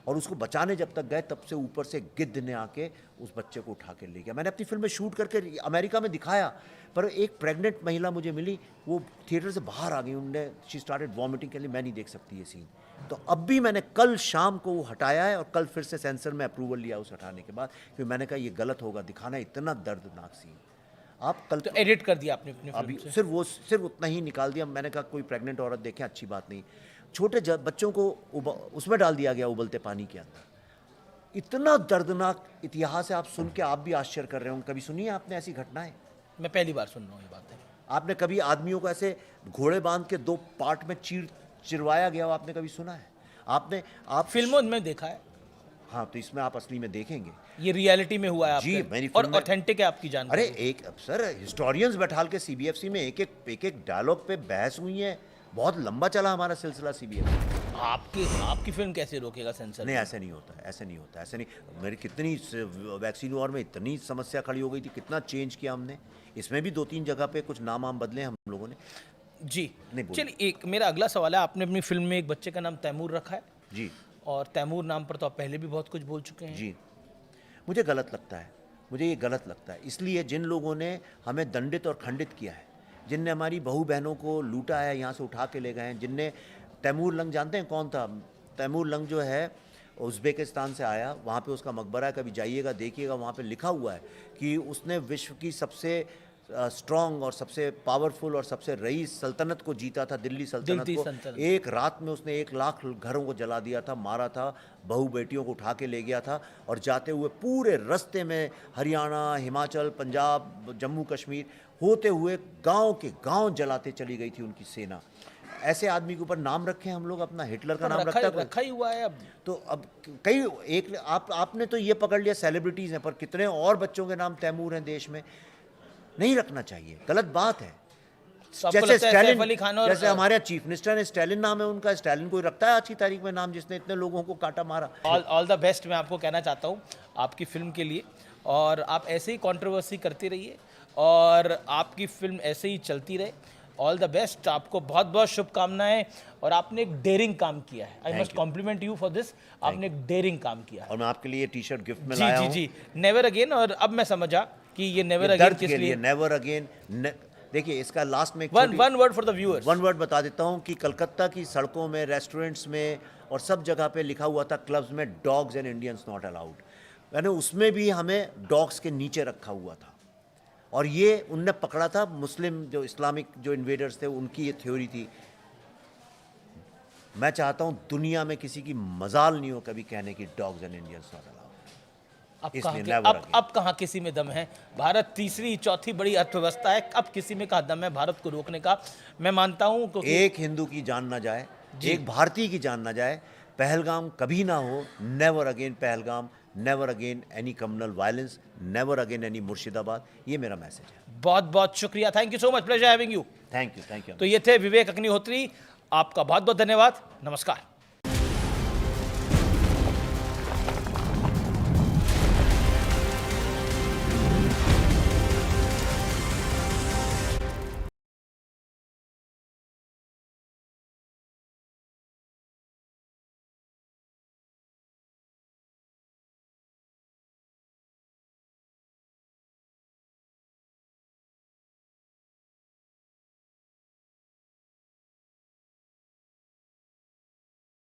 और उसको बचाने जब तक गए, तब से ऊपर से गिद्ध ने आके उस बच्चे को उठा के ले गया। मैंने अपनी फिल्म में शूट करके अमेरिका में दिखाया, पर एक प्रेग्नेंट महिला मुझे मिली, वो थिएटर से बाहर आ गई। उन्होंने शी स्टार्टेड वॉमिटिंग के लिए, मैं नहीं देख सकती ये सीन। तो अब भी मैंने कल शाम को वो हटाया है, और कल फिर से सेंसर में अप्रूवल लिया उस हटाने के बाद, क्योंकि मैंने कहा ये गलत होगा दिखाना, इतना दर्दनाक सीन। आप कल तो एडिट कर दिया आपने अपनी अभी फिल्म से? सिर्फ उतना ही निकाल दिया। मैंने कहा कोई प्रेग्नेंट औरत देखें, अच्छी बात नहीं। छोटे बच्चों को उसमें डाल दिया गया उबलते पानी के अंदर। इतना दर्दनाक इतिहास है, आप सुन के आप भी आश्चर्य कर रहे होंगे। कभी सुनी है आपने ऐसी घटनाएं? मैं पहली बार सुन रहा हूँ ये बातें। आपने कभी आदमियों को ऐसे घोड़े बांध के 2 पार्ट में चिरवाया गया हो, आपने कभी सुना है? आप फिल्मों में देखा है। हाँ, तो इसमें आप असली में देखेंगे। ये रियलिटी में हुआ है जी, आपके? और ऑथेंटिक है आपकी जानकारी? अरे सर, हिस्टोरियंस बैठाल के सीबीएफसी में एक डायलॉग पे बहस हुई है। बहुत लंबा चला हमारा सिलसिला सीबीएफसी। आपकी फिल्म कैसे रोकेगा सेंसर? नहीं, ऐसे नहीं होता। मेरी कितनी वैक्सीन वॉर में इतनी समस्या खड़ी हो गई थी, कितना चेंज किया हमने। इसमें भी 2-3 जगह पे कुछ नाम बदले हम लोगों ने। जी चलिए, एक मेरा अगला सवाल है। आपने अपनी फिल्म में एक बच्चे का नाम तैमूर रखा है जी, और तैमूर नाम पर तो आप पहले भी बहुत कुछ बोल चुके हैं जी। मुझे ये गलत लगता है। इसलिए जिन लोगों ने हमें दंडित और खंडित किया है, जिनने हमारी बहू बहनों को लूटा है, यहाँ से उठा के ले गए हैं, जिनने तैमूर लंग, जानते हैं कौन था? तैमूर लंग जो है उज़्बेकिस्तान से आया, वहाँ पे उसका मकबरा है, कभी जाइएगा देखिएगा, वहाँ पे लिखा हुआ है कि उसने विश्व की सबसे स्ट्रॉन्ग और सबसे पावरफुल और सबसे रईस सल्तनत को जीता था, दिल्ली सल्तनत को। एक रात में उसने 1 लाख घरों को जला दिया था, मारा था, बहू बेटियों को उठा के ले गया था, और जाते हुए पूरे रास्ते में हरियाणा, हिमाचल, पंजाब, जम्मू कश्मीर होते हुए गांव के गांव जलाते चली गई थी उनकी सेना। ऐसे आदमी के ऊपर नाम रखे हम लोग अपना, हिटलर का नाम रखा ही हुआ है अब। तो अब आपने तो ये पकड़ लिया सेलिब्रिटीज़ हैं, पर कितने और बच्चों के नाम तैमूर हैं देश में? नहीं रखना चाहिए, गलत बात है। जैसे स्टालिन, जैसे हमारे चीफ मिनिस्टर ने स्टालिन नाम है उनका, स्टालिन कोई रखता है आज की तारीख में नाम जिसने इतने लोगों को काटा मारा? ऑल द बेस्ट मैं आपको कहना चाहता हूँ आपकी फिल्म के लिए, और आप ऐसे ही कंट्रोवर्सी करते रहिए। और आपकी फिल्म ऐसे ही चलती रहे। ऑल द बेस्ट, आपको बहुत बहुत शुभकामनाएं। और आपने एक डेयरिंग काम किया है, I must compliment you for this. आपने एक डेयरिंग काम किया है। और मैं आपके लिए टी शर्ट गिफ्ट में जी लाया जी हूं। जी, नेवर अगेन। और अब मैं समझा कि ये नेवर अगेन किस लिए। Never again. देखिए इसका लास्ट में one word for the viewers. One word बता देता हूं कि कलकत्ता की सड़कों में, रेस्टोरेंट्स में और सब जगह पे लिखा हुआ था क्लब्स में dogs and Indians not allowed. यानी उसमें भी हमें डॉग्स के नीचे रखा हुआ था। और ये उनने पकड़ा था, मुस्लिम जो इस्लामिक जो इन्वेडर्स थे उनकी ये थ्योरी थी। मैं चाहता हूं दुनिया में किसी की मजाल नहीं हो कभी कहने की dogs and Indians not allowed. अब कहाँ किसी में दम है। भारत तीसरी चौथी बड़ी अर्थव्यवस्था है, अब किसी में कहाँ दम है भारत को रोकने का। मैं मानता हूँ क्योंकि एक हिंदू की जान ना जाए, एक भारतीय की जान ना जाए, पहलगाम कभी ना हो। Never again Pahalgam, never again any communal violence, never again any Murshidabad. ये मेरा मैसेज है। बहुत बहुत शुक्रिया, thank you so much, pleasure having you. Thank you, thank you. तो ये थे विवेक अग्निहोत्री, आपका बहुत बहुत धन्यवाद, नमस्कार।